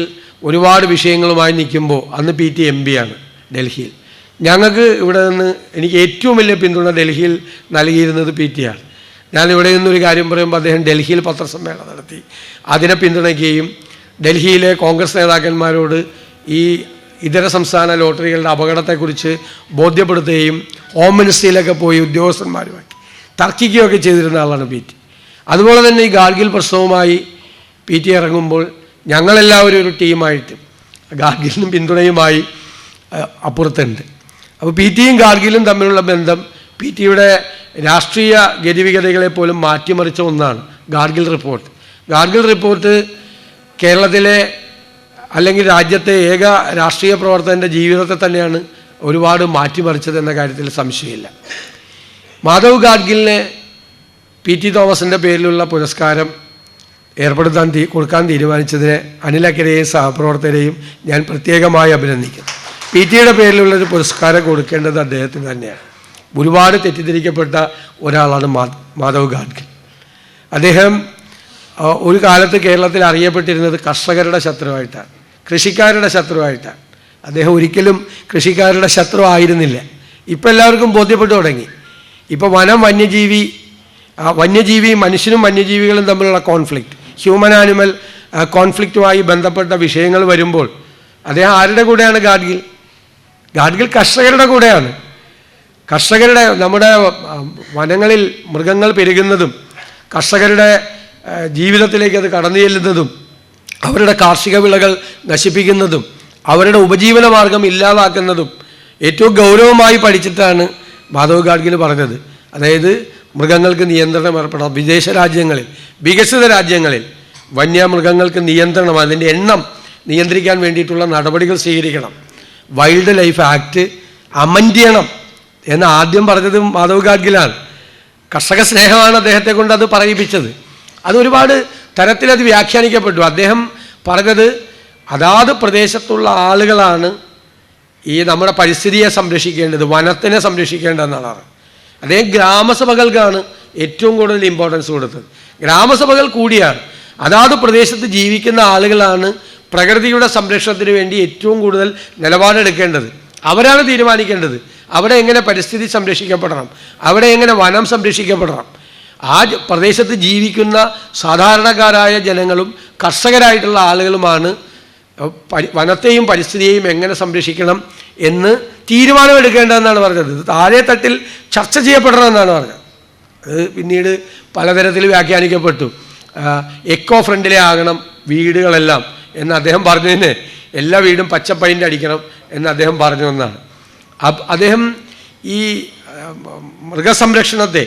ഒരുപാട് വിഷയങ്ങളുമായി നിൽക്കുമ്പോൾ അന്ന് PT MP ആണ് ഡൽഹിയിൽ. ഞങ്ങൾക്ക് ഇവിടെ നിന്ന് എനിക്ക് ഏറ്റവും വലിയ പിന്തുണ ഡൽഹിയിൽ നൽകിയിരുന്നത് PT ആണ്. ഞാൻ ഇവിടെ നിന്നൊരു കാര്യം പറയുമ്പോൾ അദ്ദേഹം ഡൽഹിയിൽ പത്രസമ്മേളനം നടത്തി അതിനെ പിന്തുണയ്ക്കുകയും ഡൽഹിയിലെ കോൺഗ്രസ് നേതാക്കന്മാരോട് ഈ ഇതര സംസ്ഥാന ലോട്ടറികളുടെ അപകടത്തെക്കുറിച്ച് ബോധ്യപ്പെടുത്തുകയും ഹോം മിനിസ്ട്രിയിലൊക്കെ പോയി ഉദ്യോഗസ്ഥന്മാരുമായി തർക്കിക്കുകയൊക്കെ ചെയ്തിരുന്ന ആളാണ് PT. അതുപോലെ തന്നെ ഈ ഗാർഗിൽ പ്രശ്നവുമായി PT ഇറങ്ങുമ്പോൾ ഞങ്ങളെല്ലാവരും ഒരു ടീമായിട്ട് ഗാർഗിലിനും പിന്തുണയുമായി അപ്പുറത്തുണ്ട്. അപ്പോൾ PT-യും ഗാർഗിലും തമ്മിലുള്ള ബന്ധം PT-യുടെ രാഷ്ട്രീയ ഗതിവിഗതികളെ പോലും മാറ്റിമറിച്ച ഒന്നാണ് ഗാർഗിൽ റിപ്പോർട്ട്. ഗാർഗിൽ റിപ്പോർട്ട് കേരളത്തിലെ അല്ലെങ്കിൽ രാജ്യത്തെ ഏക രാഷ്ട്രീയ പ്രവർത്തകൻ്റെ ജീവിതത്തെ തന്നെയാണ് ഒരുപാട് മാറ്റിമറിച്ചത് എന്ന കാര്യത്തിൽ സംശയമില്ല. മാധവ് ഗാഡ്ഗിലിനെ PT തോമസിൻ്റെ പേരിലുള്ള പുരസ്കാരം കൊടുക്കാൻ തീരുമാനിച്ചതിനെ അനിലക്കരെയും സഹപ്രവർത്തകരെയും ഞാൻ പ്രത്യേകമായി അഭിനന്ദിക്കുന്നു. PT-യുടെ പേരിലുള്ളൊരു പുരസ്കാരം കൊടുക്കേണ്ടത് അദ്ദേഹത്തിന് തന്നെയാണ്. ഒരുപാട് തെറ്റിദ്ധരിക്കപ്പെട്ട ഒരാളാണ് മാധവ് ഗാഡ്ഗിൽ. അദ്ദേഹം ഒരു കാലത്ത് കേരളത്തിൽ അറിയപ്പെട്ടിരുന്നത് കർഷകരുടെ ശത്രുവായിട്ടാണ്, കൃഷിക്കാരുടെ ശത്രുവായിട്ടാണ്. അദ്ദേഹം ഒരിക്കലും കൃഷിക്കാരുടെ ശത്രു ആയിരുന്നില്ല. ഇപ്പം എല്ലാവർക്കും ബോധ്യപ്പെട്ടു തുടങ്ങി. ഇപ്പോൾ വന്യജീവി മനുഷ്യനും വന്യജീവികളും തമ്മിലുള്ള കോൺഫ്ലിക്റ്റ്, ഹ്യൂമൻ ആനിമൽ കോൺഫ്ലിക്റ്റുമായി ബന്ധപ്പെട്ട വിഷയങ്ങൾ വരുമ്പോൾ അദ്ദേഹം ആരുടെ കൂടെയാണ്? ഗാഡ്ഗിൽ കർഷകരുടെ കൂടെയാണ്. കർഷകരുടെ, നമ്മുടെ വനങ്ങളിൽ മൃഗങ്ങൾ പെരുകുന്നതും കർഷകരുടെ ജീവിതത്തിലേക്ക് അത് കടന്നു ചെല്ലുന്നതും അവരുടെ കാർഷിക വിളകൾ നശിപ്പിക്കുന്നതും അവരുടെ ഉപജീവന മാർഗം ഇല്ലാതാക്കുന്നതും ഏറ്റവും ഗൗരവമായി പഠിച്ചിട്ടാണ് മാധവ് ഗാഡ്ഗിൽ പറഞ്ഞത്. അതായത് മൃഗങ്ങൾക്ക് നിയന്ത്രണം ഏർപ്പെടണം. വിദേശ രാജ്യങ്ങളിൽ, വികസിത രാജ്യങ്ങളിൽ വന്യമൃഗങ്ങൾക്ക് നിയന്ത്രണം, അതിൻ്റെ എണ്ണം നിയന്ത്രിക്കാൻ വേണ്ടിയിട്ടുള്ള നടപടികൾ സ്വീകരിക്കണം. വൈൽഡ് ലൈഫ് ആക്ട് അമെൻഡ് ചെയ്യണം എന്ന് ആദ്യം പറഞ്ഞത് മാധവ് ഗാഡ്ഗിലാണ്. കർഷക സ്നേഹമാണ് അദ്ദേഹത്തെ കൊണ്ട് അത് പറയിപ്പിച്ചത്. അതൊരുപാട് തരത്തിലത് വ്യാഖ്യാനിക്കപ്പെട്ടു. അദ്ദേഹം പറഞ്ഞത് അതാത് പ്രദേശത്തുള്ള ആളുകളാണ് ഈ നമ്മുടെ പരിസ്ഥിതിയെ സംരക്ഷിക്കേണ്ടത്, വനത്തിനെ സംരക്ഷിക്കേണ്ടതെന്നാണ്. അദ്ദേഹം ഗ്രാമസഭകൾക്കാണ് ഏറ്റവും കൂടുതൽ ഇമ്പോർട്ടൻസ് കൊടുത്തത്. ഗ്രാമസഭകൾ കൂടിയാണ്, അതാത് പ്രദേശത്ത് ജീവിക്കുന്ന ആളുകളാണ് പ്രകൃതിയുടെ സംരക്ഷണത്തിന് വേണ്ടി ഏറ്റവും കൂടുതൽ നിലപാടെടുക്കേണ്ടത്. അവരാണ് തീരുമാനിക്കേണ്ടത് അവിടെ എങ്ങനെ പരിസ്ഥിതി സംരക്ഷിക്കപ്പെടണം, അവിടെ എങ്ങനെ വനം സംരക്ഷിക്കപ്പെടണം. ആ പ്രദേശത്ത് ജീവിക്കുന്ന സാധാരണക്കാരായ ജനങ്ങളും കർഷകരായിട്ടുള്ള ആളുകളുമാണ് വനത്തെയും പരിസ്ഥിതിയെയും എങ്ങനെ സംരക്ഷിക്കണം എന്ന് തീരുമാനമെടുക്കേണ്ടതെന്നാണ് പറഞ്ഞത്. താഴെ തട്ടിൽ ചർച്ച ചെയ്യപ്പെടണമെന്നാണ് പറഞ്ഞത്. അത് പിന്നീട് പലതരത്തിൽ വ്യാഖ്യാനിക്കപ്പെട്ടു. എക്കോ ഫ്രണ്ട്ലി ആകണം വീടുകളെല്ലാം എന്ന് അദ്ദേഹം പറഞ്ഞതിന് എല്ലാ വീടും പച്ച പെയിൻ്റ് അടിക്കണം എന്ന് അദ്ദേഹം പറഞ്ഞു എന്നാണ്. അദ്ദേഹം ഈ മൃഗസംരക്ഷണത്തെ,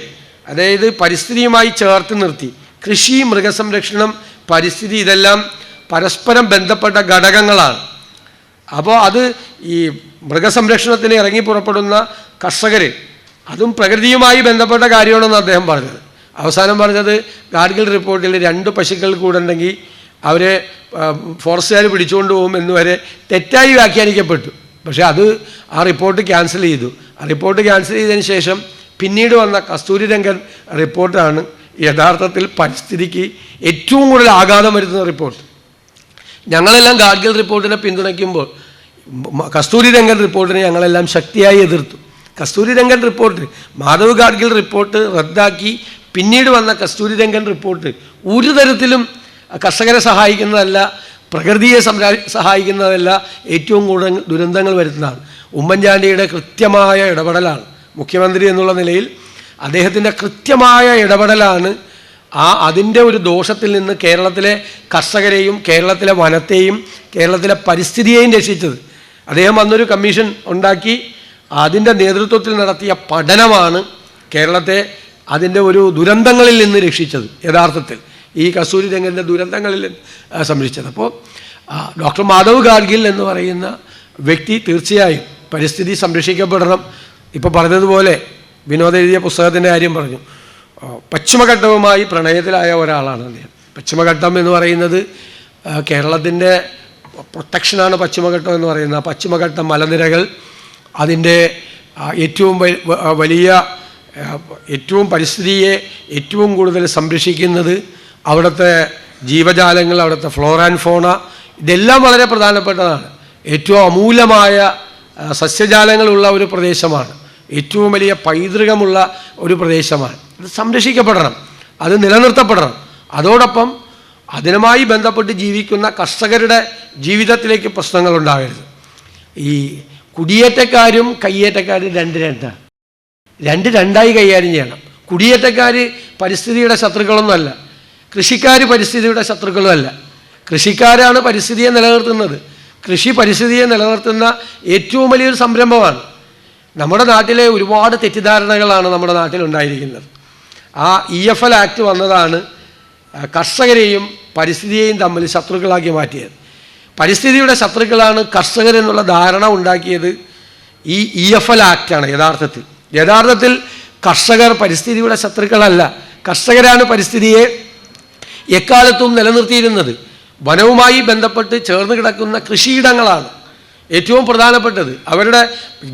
അതായത് പരിസ്ഥിതിയുമായി ചേർത്ത് നിർത്തി, കൃഷി, മൃഗസംരക്ഷണം, പരിസ്ഥിതി ഇതെല്ലാം പരസ്പരം ബന്ധപ്പെട്ട ഘടകങ്ങളാണ്. അപ്പോൾ അത് ഈ മൃഗസംരക്ഷണത്തിന് ഇറങ്ങി പുറപ്പെടുന്ന കർഷകർ, അതും പ്രകൃതിയുമായി ബന്ധപ്പെട്ട കാര്യമാണെന്ന് അദ്ദേഹം പറഞ്ഞത്. അവസാനം പറഞ്ഞത് ഗാഡ്ഗിൽ റിപ്പോർട്ടിൽ 2 പശുക്കൾ കൂടെ ഉണ്ടെങ്കിൽ അവരെ ഫോറസ്റ്റുകാർ പിടിച്ചുകൊണ്ട് പോകും എന്നുവരെ തെറ്റായി വ്യാഖ്യാനിക്കപ്പെട്ടു. പക്ഷേ ആ റിപ്പോർട്ട് ക്യാൻസൽ ചെയ്തു. ആ റിപ്പോർട്ട് ക്യാൻസൽ ചെയ്തതിന് ശേഷം പിന്നീട് വന്ന കസ്തൂരി രംഗൻ റിപ്പോർട്ടാണ് യഥാർത്ഥത്തിൽ പരിസ്ഥിതിക്ക് ഏറ്റവും കൂടുതൽ ആഘാതം വരുത്തുന്ന റിപ്പോർട്ട്. ഞങ്ങളെല്ലാം ഗാഡ്ഗിൽ റിപ്പോർട്ടിനെ പിന്തുണയ്ക്കുമ്പോൾ കസ്തൂരി രംഗൻ റിപ്പോർട്ടിനെ ഞങ്ങളെല്ലാം ശക്തിയായി എതിർത്തു. കസ്തൂരി രംഗൻ റിപ്പോർട്ട്, മാധവ് ഗാഡ്ഗിൽ റിപ്പോർട്ട് റദ്ദാക്കി പിന്നീട് വന്ന കസ്തൂരി രംഗൻ റിപ്പോർട്ട് ഒരു തരത്തിലും കർഷകരെ സഹായിക്കുന്നതല്ല, പ്രകൃതിയെ സഹായിക്കുന്നതല്ല, ഏറ്റവും കൂടുതൽ ദുരന്തങ്ങൾ വരുത്തുന്നതാണ്. ഉമ്മൻചാണ്ടിയുടെ കൃത്യമായ ഇടപെടലാണ്, മുഖ്യമന്ത്രി എന്നുള്ള നിലയിൽ അദ്ദേഹത്തിൻ്റെ കൃത്യമായ ഇടപെടലാണ് അതിൻ്റെ ഒരു ദോഷത്തിൽ നിന്ന് കേരളത്തിലെ കർഷകരെയും കേരളത്തിലെ വനത്തെയും കേരളത്തിലെ പരിസ്ഥിതിയെയും രക്ഷിച്ചത്. അദ്ദേഹം അന്നൊരു കമ്മീഷൻ ഉണ്ടാക്കി അതിൻ്റെ നേതൃത്വത്തിൽ നടത്തിയ പഠനമാണ് കേരളത്തെ അതിൻ്റെ ഒരു ദുരന്തങ്ങളിൽ നിന്ന് രക്ഷിച്ചത്. യഥാർത്ഥത്തിൽ ഈ കസ്തൂരി രംഗൻ്റെ ദുരന്തങ്ങളിൽ സംരക്ഷിച്ചത്. അപ്പോൾ ഡോക്ടർ മാധവ് ഗാഡ്ഗിൽ എന്ന് പറയുന്ന വ്യക്തി തീർച്ചയായും പരിസ്ഥിതി സംരക്ഷിക്കപ്പെടണം. ഇപ്പോൾ പറഞ്ഞതുപോലെ വിനോദ് എഴുതിയ പുസ്തകത്തിൻ്റെ കാര്യം പറഞ്ഞു. പശ്ചിമഘട്ടവുമായി പ്രണയത്തിലായ ഒരാളാണ് അദ്ദേഹം. പശ്ചിമഘട്ടം എന്ന് പറയുന്നത് കേരളത്തിൻ്റെ പ്രൊട്ടക്ഷനാണ്. പശ്ചിമഘട്ടം എന്ന് പറയുന്ന പശ്ചിമഘട്ട മലനിരകൾ അതിൻ്റെ ഏറ്റവും വലിയ ഏറ്റവും പരിസ്ഥിതിയെ ഏറ്റവും കൂടുതൽ സംരക്ഷിക്കുന്നത് അവിടുത്തെ ജീവജാലങ്ങൾ, അവിടുത്തെ ഫ്ലോറ ആൻഡ് ഫോണ, ഇതെല്ലാം വളരെ പ്രധാനപ്പെട്ടതാണ്. ഏറ്റവും അമൂല്യമായ സസ്യജാലങ്ങളുള്ള ഒരു പ്രദേശമാണ്, ഏറ്റവും വലിയ പൈതൃകമുള്ള ഒരു പ്രദേശമാണ്. അത് സംരക്ഷിക്കപ്പെടണം, അത് നിലനിർത്തപ്പെടണം. അതോടൊപ്പം അതിനുമായി ബന്ധപ്പെട്ട് ജീവിക്കുന്ന കർഷകരുടെ ജീവിതത്തിലേക്ക് പ്രശ്നങ്ങൾ ഉണ്ടാകരുത്. ഈ കുടിയേറ്റക്കാരും കയ്യേറ്റക്കാരും രണ്ടായി കൈകാര്യം ചെയ്യണം. കുടിയേറ്റക്കാർ പരിസ്ഥിതിയുടെ ശത്രുക്കളൊന്നുമല്ല, കൃഷിക്കാർ പരിസ്ഥിതിയുടെ ശത്രുക്കളുമല്ല. കൃഷിക്കാരാണ് പരിസ്ഥിതിയെ നിലനിർത്തുന്നത്. കൃഷി പരിസ്ഥിതിയെ നിലനിർത്തുന്ന ഏറ്റവും വലിയൊരു സംരംഭമാണ്. നമ്മുടെ നാട്ടിലെ ഒരുപാട് തെറ്റിദ്ധാരണകളാണ് നമ്മുടെ നാട്ടിലുണ്ടായിരിക്കുന്നത്. ആ EFL ആക്ട് വന്നതാണ് കർഷകരെയും പരിസ്ഥിതിയെയും തമ്മിൽ ശത്രുക്കളാക്കി മാറ്റിയത്. പരിസ്ഥിതിയുടെ ശത്രുക്കളാണ് കർഷകരെന്നുള്ള ധാരണ ഉണ്ടാക്കിയത് ഈ EFL ആക്റ്റാണ്. യഥാർത്ഥത്തിൽ കർഷകർ പരിസ്ഥിതിയുടെ ശത്രുക്കളല്ല. കർഷകരാണ് പരിസ്ഥിതിയെ എക്കാലത്തും നിലനിർത്തിയിരുന്നത്. വനവുമായി ബന്ധപ്പെട്ട് ചേർന്ന് കിടക്കുന്ന കൃഷിയിടങ്ങളാണ് ഏറ്റവും പ്രധാനപ്പെട്ടത്. അവരുടെ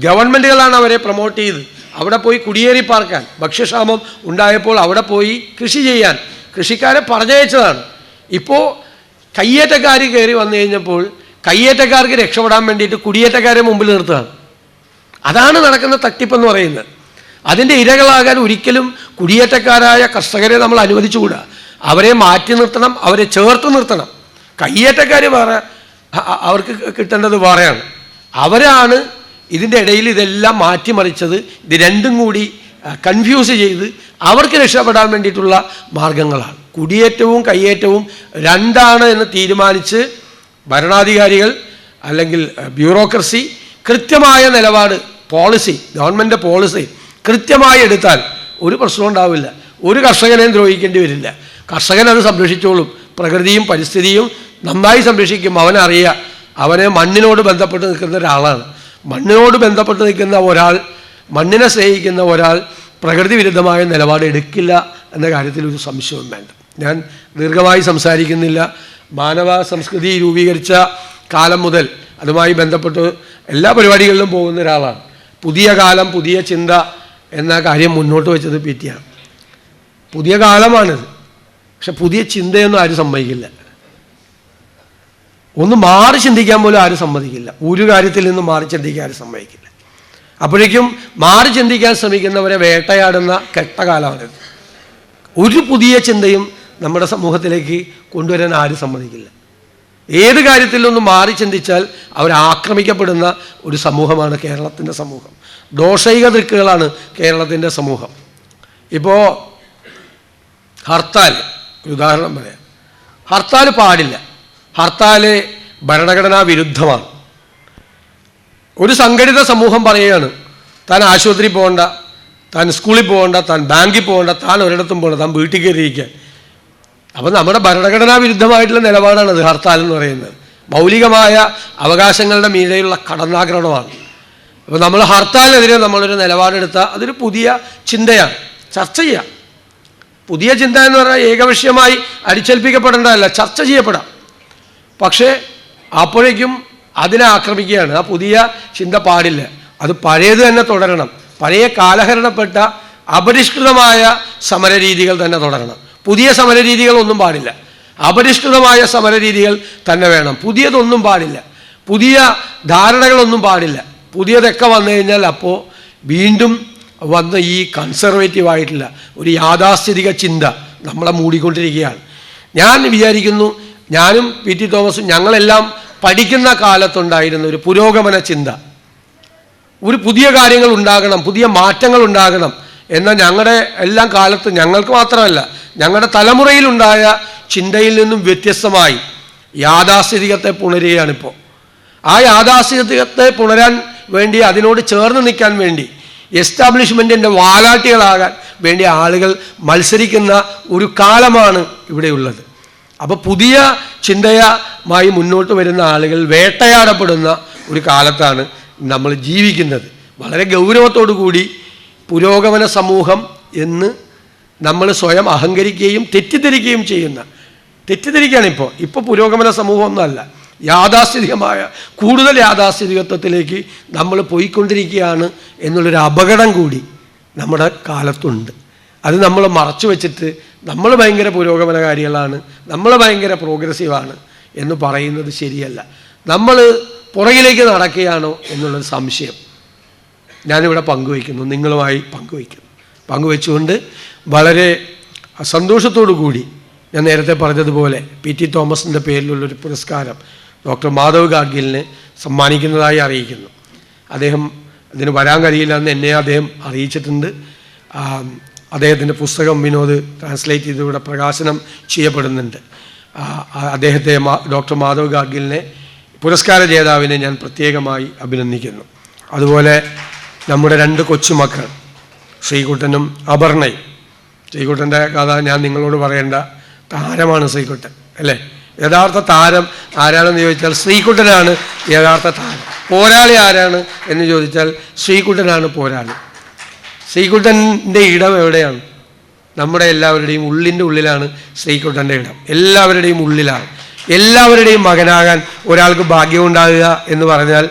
ഗവൺമെൻറ്റുകളാണ് അവരെ പ്രൊമോട്ട് ചെയ്ത് അവിടെ പോയി കുടിയേറി പാർക്കാൻ, ഭക്ഷ്യക്ഷാമം ഉണ്ടായപ്പോൾ അവിടെ പോയി കൃഷി ചെയ്യാൻ കൃഷിക്കാരെ പറഞ്ഞയച്ചതാണ്. ഇപ്പോൾ കയ്യേറ്റക്കാർ കയറി വന്നു കഴിഞ്ഞപ്പോൾ കയ്യേറ്റക്കാർക്ക് രക്ഷപ്പെടാൻ വേണ്ടിയിട്ട് കുടിയേറ്റക്കാരെ മുമ്പിൽ നിർത്തുകയാണ്. അതാണ് നടക്കുന്ന തട്ടിപ്പെന്ന് പറയുന്നത്. അതിൻ്റെ ഇരകളാകാൻ ഒരിക്കലും കുടിയേറ്റക്കാരായ കർഷകരെ നമ്മൾ അനുവദിച്ചുകൂടാ. അവരെ മാറ്റി നിർത്തണം, അവരെ ചേർത്ത് നിർത്തണം. കയ്യേറ്റക്കാർ വേറെ, അവർക്ക് കിട്ടേണ്ടത് വേറെയാണ്. അവരാണ് ഇതിൻ്റെ ഇടയിൽ ഇതെല്ലാം മാറ്റിമറിച്ചത്. ഇത് രണ്ടും കൂടി കൺഫ്യൂസ് ചെയ്ത് അവർക്ക് രക്ഷപ്പെടാൻ വേണ്ടിയിട്ടുള്ള മാർഗങ്ങളാണ്. കുടിയേറ്റവും കയ്യേറ്റവും രണ്ടാണ് എന്ന് തീരുമാനിച്ച് ഭരണാധികാരികൾ അല്ലെങ്കിൽ ബ്യൂറോക്രസി കൃത്യമായ നിലപാട്, പോളിസി, ഗവൺമെൻറ് പോളിസി കൃത്യമായി എടുത്താൽ ഒരു പ്രശ്നവും ഉണ്ടാവില്ല. ഒരു കർഷകനെയും ദ്രോഹിക്കേണ്ടി വരില്ല. കർഷകൻ അത് സംരക്ഷിച്ചോളും. പ്രകൃതിയും പരിസ്ഥിതിയും നന്നായി സംരക്ഷിക്കും. അവനറിയാം, അവനെ മണ്ണിനോട് ബന്ധപ്പെട്ട് നിൽക്കുന്ന ഒരാളാണ്. മണ്ണിനോട് ബന്ധപ്പെട്ട് നിൽക്കുന്ന ഒരാൾ, മണ്ണിനെ സ്നേഹിക്കുന്ന ഒരാൾ പ്രകൃതി വിരുദ്ധമായ നിലപാട് എടുക്കില്ല എന്ന കാര്യത്തിൽ ഒരു സംശയവും വേണ്ട. ഞാൻ ദീർഘമായി സംസാരിക്കുന്നില്ല. മാനവ സംസ്കൃതി രൂപീകരിച്ച കാലം മുതൽ അതുമായി ബന്ധപ്പെട്ട് എല്ലാ പരിപാടികളിലും പോകുന്ന ഒരാളാണ്. പുതിയ കാലം, പുതിയ ചിന്ത എന്ന കാര്യം മുന്നോട്ട് വെച്ചത് പിറ്റിയാണ്. പുതിയ കാലമാണിത്, പക്ഷെ പുതിയ ചിന്തയൊന്നും ആരും സമ്മതിക്കില്ല. ഒന്ന് മാറി ചിന്തിക്കാൻ പോലും ആരും സമ്മതിക്കില്ല. ഒരു കാര്യത്തിൽ നിന്ന് മാറി ചിന്തിക്കാൻ ആരും സമ്മതിക്കില്ല. അപ്പോഴേക്കും മാറി ചിന്തിക്കാൻ ശ്രമിക്കുന്നവരെ വേട്ടയാടുന്ന കെട്ടകാലമാണിത്. ഒരു പുതിയ ചിന്തയും നമ്മുടെ സമൂഹത്തിലേക്ക് കൊണ്ടുവരാൻ ആരും സമ്മതിക്കില്ല. ഏത് കാര്യത്തിൽ നിന്ന് മാറി ചിന്തിച്ചാൽ അവർ ആക്രമിക്കപ്പെടുന്ന ഒരു സമൂഹമാണ് കേരളത്തിൻ്റെ സമൂഹം. ദോഷൈക ദൃക്കുകളാണ് കേരളത്തിൻ്റെ സമൂഹം. ഇപ്പോൾ ഹർത്താൽ, ഒരു ഉദാഹരണം പറയാം. ഹർത്താൽ പാടില്ല. ഹർത്താൽ ഭരണഘടനാ വിരുദ്ധമാണ്. ഒരു സംഘടിത സമൂഹം പറയുകയാണ്, താൻ ആശുപത്രി പോകണ്ട, താൻ സ്കൂളിൽ പോകണ്ട, താൻ ബാങ്കിൽ പോകണ്ട, താൻ ഒരിടത്തും പോകണ്ട, താൻ വീട്ടിൽ കയറിയിരിക്കാൻ. അപ്പം നമ്മുടെ ഭരണഘടനാ വിരുദ്ധമായിട്ടുള്ള നിലപാടാണത് ഹർത്താൽ എന്ന് പറയുന്നത്. മൗലികമായ അവകാശങ്ങളുടെ മീതെയുള്ള കടന്നാക്രമണമാണ്. അപ്പോൾ നമ്മൾ ഹർത്താലിനെതിരെ നമ്മളൊരു നിലപാടെടുത്താൽ അതൊരു പുതിയ ചിന്തയാണ്, ചർച്ച ചെയ്യാം. പുതിയ ചിന്ത എന്ന് പറഞ്ഞാൽ ഏകപക്ഷീയമായി അടിച്ചേൽപ്പിക്കപ്പെടേണ്ടതല്ല, ചർച്ച ചെയ്യപ്പെടാം. പക്ഷേ അപ്പോഴേക്കും അതിനെ ആക്രമിക്കുകയാണ്. ആ പുതിയ ചിന്ത പാടില്ല, അത് പഴയത് തന്നെ തുടരണം. പഴയ കാലഹരണപ്പെട്ട അപരിഷ്കൃതമായ സമരരീതികൾ തന്നെ തുടരണം. പുതിയ സമരരീതികളൊന്നും പാടില്ല. അപരിഷ്കൃതമായ സമരരീതികൾ തന്നെ വേണം. പുതിയതൊന്നും പാടില്ല. പുതിയ ധാരണകളൊന്നും പാടില്ല. പുതിയതൊക്കെ വന്നു കഴിഞ്ഞാൽ അപ്പോൾ വീണ്ടും വന്ന് ഈ കൺസർവേറ്റീവായിട്ടുള്ള ഒരു യാഥാസ്ഥിതിക ചിന്ത നമ്മളെ മൂടിക്കൊണ്ടിരിക്കുകയാണ്. ഞാൻ വിചാരിക്കുന്നു, ഞാനും പി ടി തോമസും ഞങ്ങളെല്ലാം പഠിക്കുന്ന കാലത്തുണ്ടായിരുന്ന ഒരു പുരോഗമന ചിന്ത, ഒരു പുതിയ കാര്യങ്ങൾ ഉണ്ടാകണം, പുതിയ മാറ്റങ്ങൾ ഉണ്ടാകണം എന്ന ഞങ്ങളുടെ എല്ലാം കാലത്ത്, ഞങ്ങൾക്ക് മാത്രമല്ല ഞങ്ങളുടെ തലമുറയിലുണ്ടായ ചിന്തയിൽ നിന്നും വ്യത്യസ്തമായി യാഥാസ്ഥിതികത്തെ പുണരുകയാണിപ്പോൾ. ആ യാഥാസ്ഥിതികത്തെ പുണരാൻ വേണ്ടി, അതിനോട് ചേർന്ന് നിൽക്കാൻ വേണ്ടി, എസ്റ്റാബ്ലിഷ്മെൻറ്റിൻ്റെ വാലാട്ടികളാകാൻ വേണ്ടി ആളുകൾ മത്സരിക്കുന്ന ഒരു കാലമാണ് ഇവിടെയുള്ളത്. അപ്പോൾ പുതിയ ചിന്തയുമായി മുന്നോട്ട് വരുന്ന ആളുകൾ വേട്ടയാടപ്പെടുന്ന ഒരു കാലത്താണ് നമ്മൾ ജീവിക്കുന്നത്. വളരെ ഗൗരവത്തോടു കൂടി പുരോഗമന സമൂഹം എന്ന് നമ്മൾ സ്വയം അഹങ്കരിക്കുകയും തെറ്റിദ്ധരിക്കുകയും ചെയ്യുന്ന, തെറ്റിദ്ധരിക്കുകയാണ് ഇപ്പോൾ പുരോഗമന സമൂഹമൊന്നുമല്ല, യാഥാസ്ഥിതികമായ കൂടുതൽ യാഥാസ്ഥിതികത്വത്തിലേക്ക് നമ്മൾ പോയിക്കൊണ്ടിരിക്കുകയാണ് എന്നുള്ളൊരു അപകടം കൂടി നമ്മുടെ കാലത്തുണ്ട്. അത് നമ്മൾ മറച്ചു വെച്ചിട്ട് നമ്മൾ ഭയങ്കര പുരോഗമനകാരികളാണ്, നമ്മൾ ഭയങ്കര പ്രോഗ്രസീവാണ് എന്ന് പറയുന്നത് ശരിയല്ല. നമ്മൾ പുറകിലേക്ക് നടക്കുകയാണോ എന്നുള്ളൊരു സംശയം ഞാനിവിടെ പങ്കുവയ്ക്കുന്നു, നിങ്ങളുമായി പങ്കുവെച്ചുകൊണ്ട് വളരെ സന്തോഷത്തോടു കൂടി ഞാൻ നേരത്തെ പറഞ്ഞതുപോലെ പി ടി തോമസിൻ്റെ പേരിലുള്ളൊരു പുരസ്കാരം ഡോക്ടർ മാധവ് ഗാഡ്ഗിലിനെ സമ്മാനിക്കുന്നതായി അറിയിക്കുന്നു. അദ്ദേഹം ഇതിന് വരാൻ കഴിയില്ല എന്ന് എന്നെ അദ്ദേഹം അറിയിച്ചിട്ടുണ്ട്. അദ്ദേഹത്തിൻ്റെ പുസ്തകം വിനോദ് ട്രാൻസ്ലേറ്റ് ചെയ്തിവിടെ പ്രകാശനം ചെയ്യപ്പെടുന്നുണ്ട്. അദ്ദേഹത്തെ ഡോക്ടർ മാധവ് ഗാഡ്ഗിലിനെ, പുരസ്കാര ജേതാവിനെ ഞാൻ പ്രത്യേകമായി അഭിനന്ദിക്കുന്നു. അതുപോലെ നമ്മുടെ 2 കൊച്ചുമക്കൾ ശ്രീകുട്ടനും അപർണയും. ശ്രീകുട്ടൻ്റെ കഥ ഞാൻ നിങ്ങളോട് പറയേണ്ട, താരമാണ് ശ്രീകുട്ടൻ, അല്ലേ? യഥാർത്ഥ താരം ആരാണെന്ന് ചോദിച്ചാൽ ശ്രീകുട്ടനാണ് യഥാർത്ഥ താരം. പോരാളി ആരാണ് എന്ന് ചോദിച്ചാൽ ശ്രീകുട്ടനാണ് പോരാളി. ശ്രീകുട്ടൻ്റെ ഇടം എവിടെയാണ്? നമ്മുടെ എല്ലാവരുടെയും ഉള്ളിൻ്റെ ഉള്ളിലാണ് ശ്രീകുട്ടൻ്റെ ഇടം. എല്ലാവരുടെയും ഉള്ളിലാണ്. എല്ലാവരുടെയും മകനാകാൻ ഒരാൾക്ക് ഭാഗ്യമുണ്ടാകുക എന്ന് പറഞ്ഞാൽ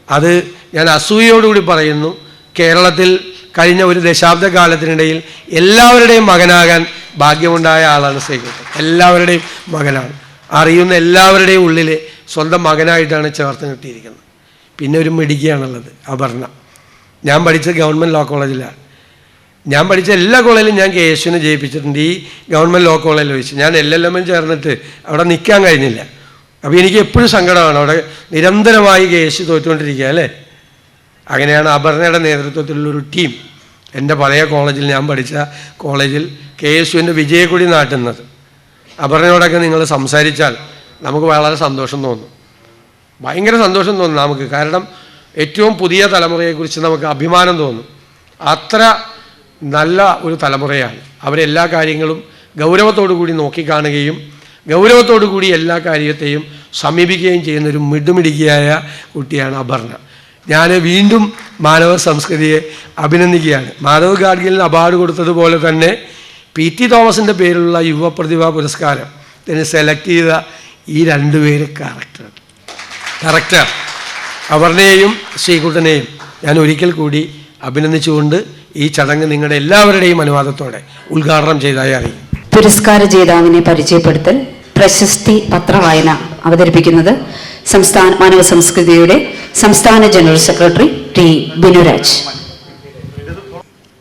അത് ഞാൻ അസൂയയോടുകൂടി പറയുന്നു. കേരളത്തിൽ കഴിഞ്ഞ ഒരു ദശാബ്ദ കാലത്തിനിടയിൽ എല്ലാവരുടെയും മകനാകാൻ ഭാഗ്യമുണ്ടായ ആളാണ് ശ്രീകുട്ടൻ. എല്ലാവരുടെയും മകനാണ്. അറിയുന്ന എല്ലാവരുടെയും ഉള്ളിൽ സ്വന്തം മകനായിട്ടാണ് ചേർത്ത് നിർത്തിയിരിക്കുന്നത്. പിന്നെ ഒരു മിടുക്കിയാണുള്ളത് അപർണ. ഞാൻ പഠിച്ച ഗവൺമെൻറ് ലോ കോളേജിലാണ്. ഞാൻ പഠിച്ച എല്ലാ കോളേജിലും ഞാൻ KSUവിനെ ജയിപ്പിച്ചിട്ടുണ്ട്. ഈ ഗവൺമെൻറ് ലോ കോളേജിൽ വെച്ച് ഞാൻ LLM ചേർന്നിട്ട് അവിടെ നിൽക്കാൻ കഴിഞ്ഞില്ല. അപ്പോൾ എനിക്ക് എപ്പോഴും സങ്കടമാണ്. അവിടെ നിരന്തരമായി KSU തോറ്റുകൊണ്ടിരിക്കുക അല്ലേ. അങ്ങനെയാണ് അപർണയുടെ നേതൃത്വത്തിലുള്ളൊരു ടീം എൻ്റെ പഴയ കോളേജിൽ, ഞാൻ പഠിച്ച കോളേജിൽ KSUവിൻ്റെ വിജയക്കൊടി നാട്ടുന്നത്. അപർണയോടൊക്കെ നിങ്ങൾ സംസാരിച്ചാൽ നമുക്ക് വളരെ സന്തോഷം തോന്നും, ഭയങ്കര സന്തോഷം തോന്നും നമുക്ക്. കാരണം ഏറ്റവും പുതിയ തലമുറയെക്കുറിച്ച് നമുക്ക് അഭിമാനം തോന്നും. അത്ര നല്ല ഒരു തലമുറയാണ്. അവരെല്ലാ കാര്യങ്ങളും ഗൗരവത്തോടു കൂടി നോക്കിക്കാണുകയും ഗൗരവത്തോടു കൂടി എല്ലാ കാര്യത്തെയും സമീപിക്കുകയും ചെയ്യുന്നൊരു മിടുമിടുക്കിയായ കുട്ടിയാണ് അപർണ. ഞാൻ വീണ്ടും മാനവ സംസ്കൃതിയെ അഭിനന്ദിക്കുകയാണ്. മാധവ് ഗാഡ്ഗിലിന് അവാർഡ് കൊടുത്തതുപോലെ തന്നെ PT തോമസിൻ്റെ പേരിലുള്ള യുവ പ്രതിഭാ പുരസ്കാരത്തിന് സെലക്ട് ചെയ്ത ഈ രണ്ടുപേര് കറക്റ്റാണ്. അപർണയെയും ശ്രീകുട്ടനെയും ഞാൻ ഒരിക്കൽ കൂടി അഭിനന്ദിച്ചുകൊണ്ട് ഈ ചടങ്ങ് നിങ്ങളുടെ എല്ലാവരുടെയും അനുവാദത്തോടെ ഉദ്ഘാടനം ചെയ്തതായി അറിയിക്കും. പുരസ്കാര ജേതാവിനെ പരിചയപ്പെടുത്തൽ, പ്രശസ്തി പത്രവായന അവതരിപ്പിക്കുന്നത് സംസ്ഥാന മാനവ സംസ്കൃതിയുടെ സംസ്ഥാന ജനറൽ സെക്രട്ടറി T. ബിനുരാജ്.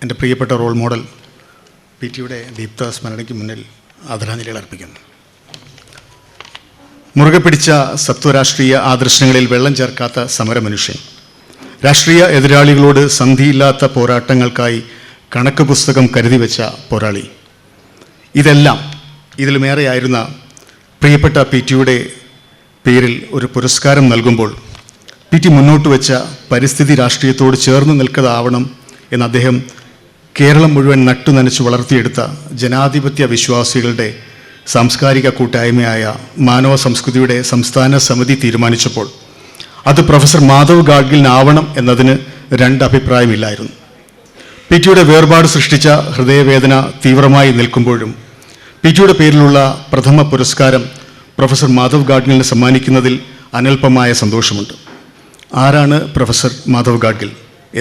എൻ്റെ പ്രിയപ്പെട്ട റോൾ മോഡൽ PT-യുടെ ദീപ്ത സ്മരണയ്ക്ക് മുന്നിൽ ആദരാഞ്ജലികൾ അർപ്പിക്കുന്നു. മുറുകെ പിടിച്ച സത്വരാഷ്ട്രീയ ആദർശങ്ങളിൽ വെള്ളം ചേർക്കാത്ത സമരമനുഷ്യൻ, രാഷ്ട്രീയ എതിരാളികളോട് സന്ധിയില്ലാത്ത പോരാട്ടങ്ങൾക്കായി കണക്ക് പുസ്തകം കരുതി വെച്ച പോരാളി, ഇതെല്ലാം ഇതിലുമേറെയായിരുന്ന പ്രിയപ്പെട്ട PT-യുടെ പേരിൽ ഒരു പുരസ്കാരം നൽകുമ്പോൾ PT മുന്നോട്ട് വെച്ച പരിസ്ഥിതി രാഷ്ട്രീയത്തോട് ചേർന്ന് നിൽക്കതാവണം എന്ന് അദ്ദേഹം കേരളം മുഴുവൻ നട്ടുനനച്ച് വളർത്തിയെടുത്ത ജനാധിപത്യ വിശ്വാസികളുടെ സാംസ്കാരിക കൂട്ടായ്മയായ മാനവ സംസ്കൃതിയുടെ സംസ്ഥാന സമിതി തീരുമാനിച്ചപ്പോൾ അത് പ്രൊഫസർ മാധവ് ഗാഡ്ഗിലിനാവണം എന്നതിന് രണ്ട് അഭിപ്രായമില്ലായിരുന്നു. PT-യുടെ വേർപാട് സൃഷ്ടിച്ച ഹൃദയവേദന തീവ്രമായി നിൽക്കുമ്പോഴും PT-യുടെ പേരിലുള്ള പ്രഥമ പുരസ്കാരം പ്രൊഫസർ മാധവ് ഗാഡ്ഗിലിന് സമ്മാനിക്കുന്നതിൽ അനൽപമായ സന്തോഷമുണ്ട്. ആരാണ് പ്രൊഫസർ മാധവ് ഗാഡ്ഗിൽ?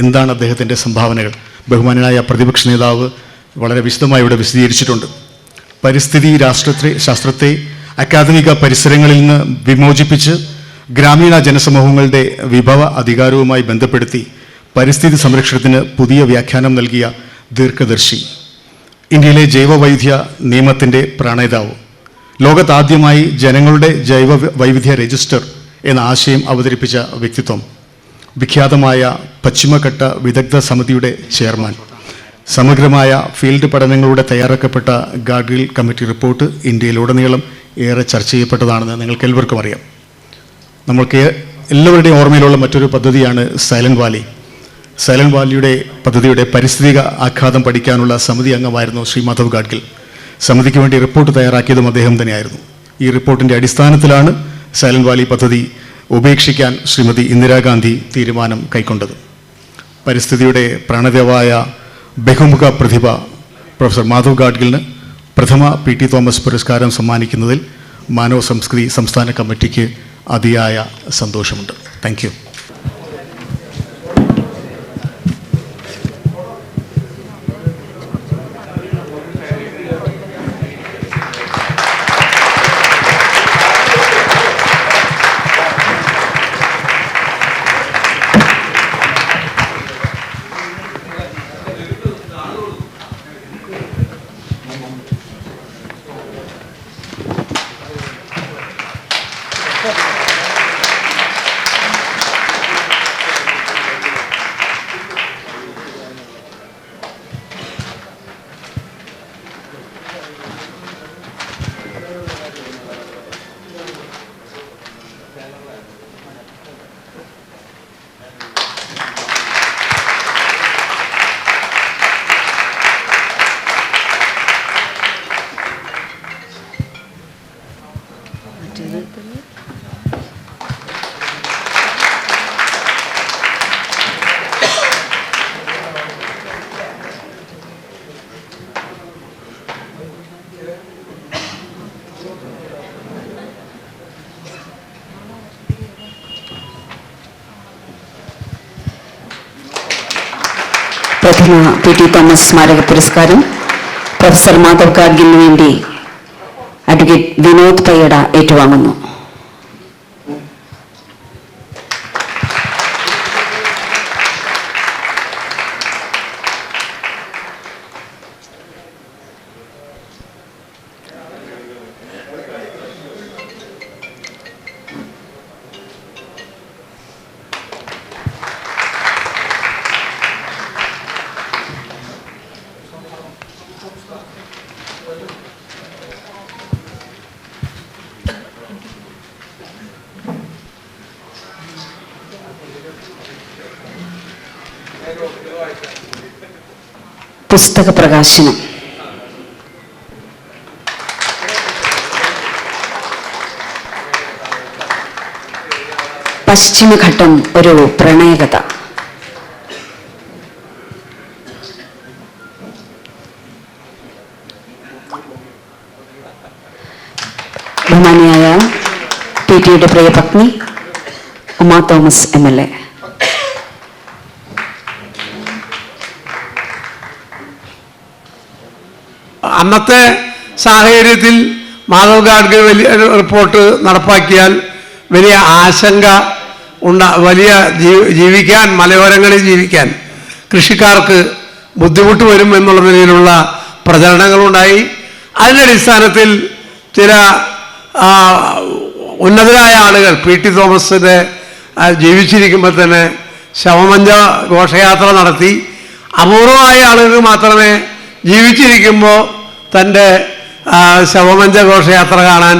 എന്താണ് അദ്ദേഹത്തിൻ്റെ സംഭാവനകൾ? ബഹുമാനനായ പ്രതിപക്ഷ നേതാവ് വളരെ വിശദമായി ഇവിടെ വിശദീകരിച്ചിട്ടുണ്ട്. പരിസ്ഥിതി ശാസ്ത്രത്തെ അക്കാദമിക പരിസരങ്ങളിൽ നിന്ന് വിമോചിപ്പിച്ച് ഗ്രാമീണ ജനസമൂഹങ്ങളുടെ വിഭവ അധികാരവുമായി ബന്ധപ്പെടുത്തി പരിസ്ഥിതി സംരക്ഷണത്തിന് പുതിയ വ്യാഖ്യാനം നൽകിയ ദീർഘദർശി, ഇന്ത്യയിലെ ജൈവവൈവിധ്യ നിയമത്തിൻ്റെ പ്രണേതാവ്, ലോകത്താദ്യമായി ജനങ്ങളുടെ ജൈവ വൈവിധ്യ രജിസ്റ്റർ എന്ന ആശയം അവതരിപ്പിച്ച വ്യക്തിത്വം, വിഖ്യാതമായ പശ്ചിമഘട്ട വിദഗ്ധ സമിതിയുടെ ചെയർമാൻ, സമഗ്രമായ ഫീൽഡ് പഠനങ്ങളിലൂടെ തയ്യാറാക്കപ്പെട്ട ഗാഡ്ഗിൽ കമ്മിറ്റി റിപ്പോർട്ട് ഇന്ത്യയിലുടനീളം ഏറെ ചർച്ച ചെയ്യപ്പെട്ടതാണെന്ന് നിങ്ങൾക്ക് എല്ലാവർക്കും അറിയാം. നമ്മൾക്ക് എല്ലാവരുടെയും ഓർമ്മയിലുള്ള മറ്റൊരു പദ്ധതിയാണ് സൈലന്റ് വാലി. സൈലന്റ് വാലിയുടെ പദ്ധതിയുടെ പരിസ്ഥിതിക ആഘാതം പഠിക്കാനുള്ള സമിതി അംഗമായിരുന്നു ശ്രീ മാധവ് ഗാഡ്ഗിൽ. സമിതിക്ക് വേണ്ടി റിപ്പോർട്ട് തയ്യാറാക്കിയതും അദ്ദേഹം തന്നെയായിരുന്നു. ഈ റിപ്പോർട്ടിൻ്റെ അടിസ്ഥാനത്തിലാണ് സൈലന്റ് വാലി പദ്ധതി ഉപേക്ഷിക്കാൻ ശ്രീമതി ഇന്ദിരാഗാന്ധി തീരുമാനം കൈക്കൊണ്ടത്. പരിസ്ഥിതിയുടെ പ്രണതവായ ബഹുമുഖ പ്രതിഭ പ്രൊഫസർ മാധവ് ഗാഡ്ഗിലിന് പ്രഥമ PT തോമസ് പുരസ്കാരം സമ്മാനിക്കുന്നതിൽ മാനവ സംസ്കൃതി സംസ്ഥാന കമ്മിറ്റിക്ക് അതിയായ സന്തോഷമുണ്ട്. Thank you. പ്രഥമ PT തോമസ് സ്മാരക പുരസ്കാരം പ്രൊഫസർ മാധവ് ഗാഡ്ഗിലിന് വേണ്ടി അഡ്വക്കേറ്റ് വിനോദ് പയ്യട ഏറ്റുവാങ്ങുന്നു. പുസ്തക പ്രകാശനം. പശ്ചിമഘട്ടം ഒരു പ്രണയകഥ. ബഹുമാനിയായ PT-യുടെ പ്രിയ പത്നി ഉമാ തോമസ് MLA. അന്നത്തെ സാഹചര്യത്തിൽ മാധവ് ഗാഡ്ഗിൽ വലിയ റിപ്പോർട്ട് നടപ്പാക്കിയാൽ വലിയ ആശങ്ക വലിയ ജീവിക്കാൻ മലയോരങ്ങളിൽ ജീവിക്കാൻ കൃഷിക്കാർക്ക് ബുദ്ധിമുട്ട് വരും എന്നുള്ള നിലയിലുള്ള പ്രചരണങ്ങളുണ്ടായി. അതിൻ്റെ അടിസ്ഥാനത്തിൽ ചില ഉന്നതരായ ആളുകൾ PT തോമസിൻ്റെ ജീവിച്ചിരിക്കുമ്പോൾ തന്നെ ശവമഞ്ച ഘോഷയാത്ര നടത്തി. അപൂർവമായ ആളുകൾക്ക് മാത്രമേ ജീവിച്ചിരിക്കുമ്പോൾ തൻ്റെ ശവമഞ്ച ഘോഷയാത്ര കാണാൻ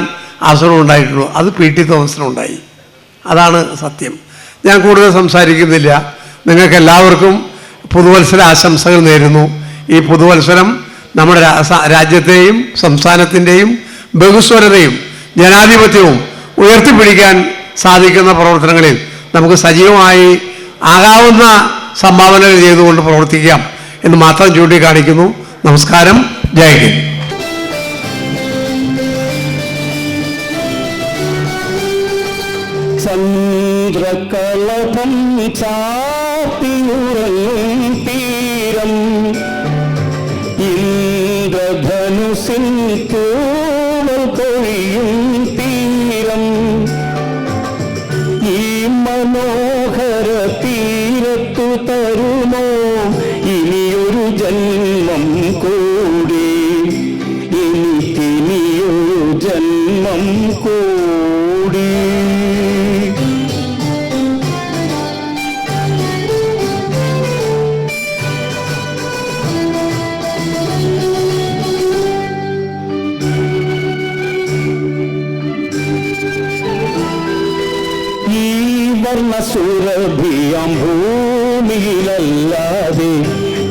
അവസരം ഉണ്ടായിട്ടുള്ളൂ. അത് PT തോമസിനുണ്ടായി. അതാണ് സത്യം. ഞാൻ കൂടുതൽ സംസാരിക്കുന്നില്ല. നിങ്ങൾക്ക് എല്ലാവർക്കും പുതുവത്സര ആശംസകൾ നേരുന്നു. ഈ പുതുവത്സരം നമ്മുടെ രാജ്യത്തെയും സംസ്ഥാനത്തിൻ്റെയും ബഹുസ്വരതയും ജനാധിപത്യവും ഉയർത്തിപ്പിടിക്കാൻ സാധിക്കുന്ന പ്രവർത്തനങ്ങളിൽ നമുക്ക് സജീവമായി ആകാവുന്ന സംഭാവനകൾ ചെയ്തുകൊണ്ട് പ്രവർത്തിക്കാം എന്ന് മാത്രം ചൂണ്ടിക്കാണിക്കുന്നു. നമസ്കാരം. ജയ് ഹിന്ദ്. ചന്ദ്രകളഭം ചാത്തിയുറങ്ങും തീരം ഇന്ദ്രധനുസിൻ തൂവൽ കൊഴിയും തീരം ഈ മനോഹര തീരത്തു തരുമോ ഇനിയൊരു ജന്മം കൂടി എനിക്കിനിയൊരു ജന്മം കൂടി. സുരഭിയാം ഭൂമിയിലല്ലാതെ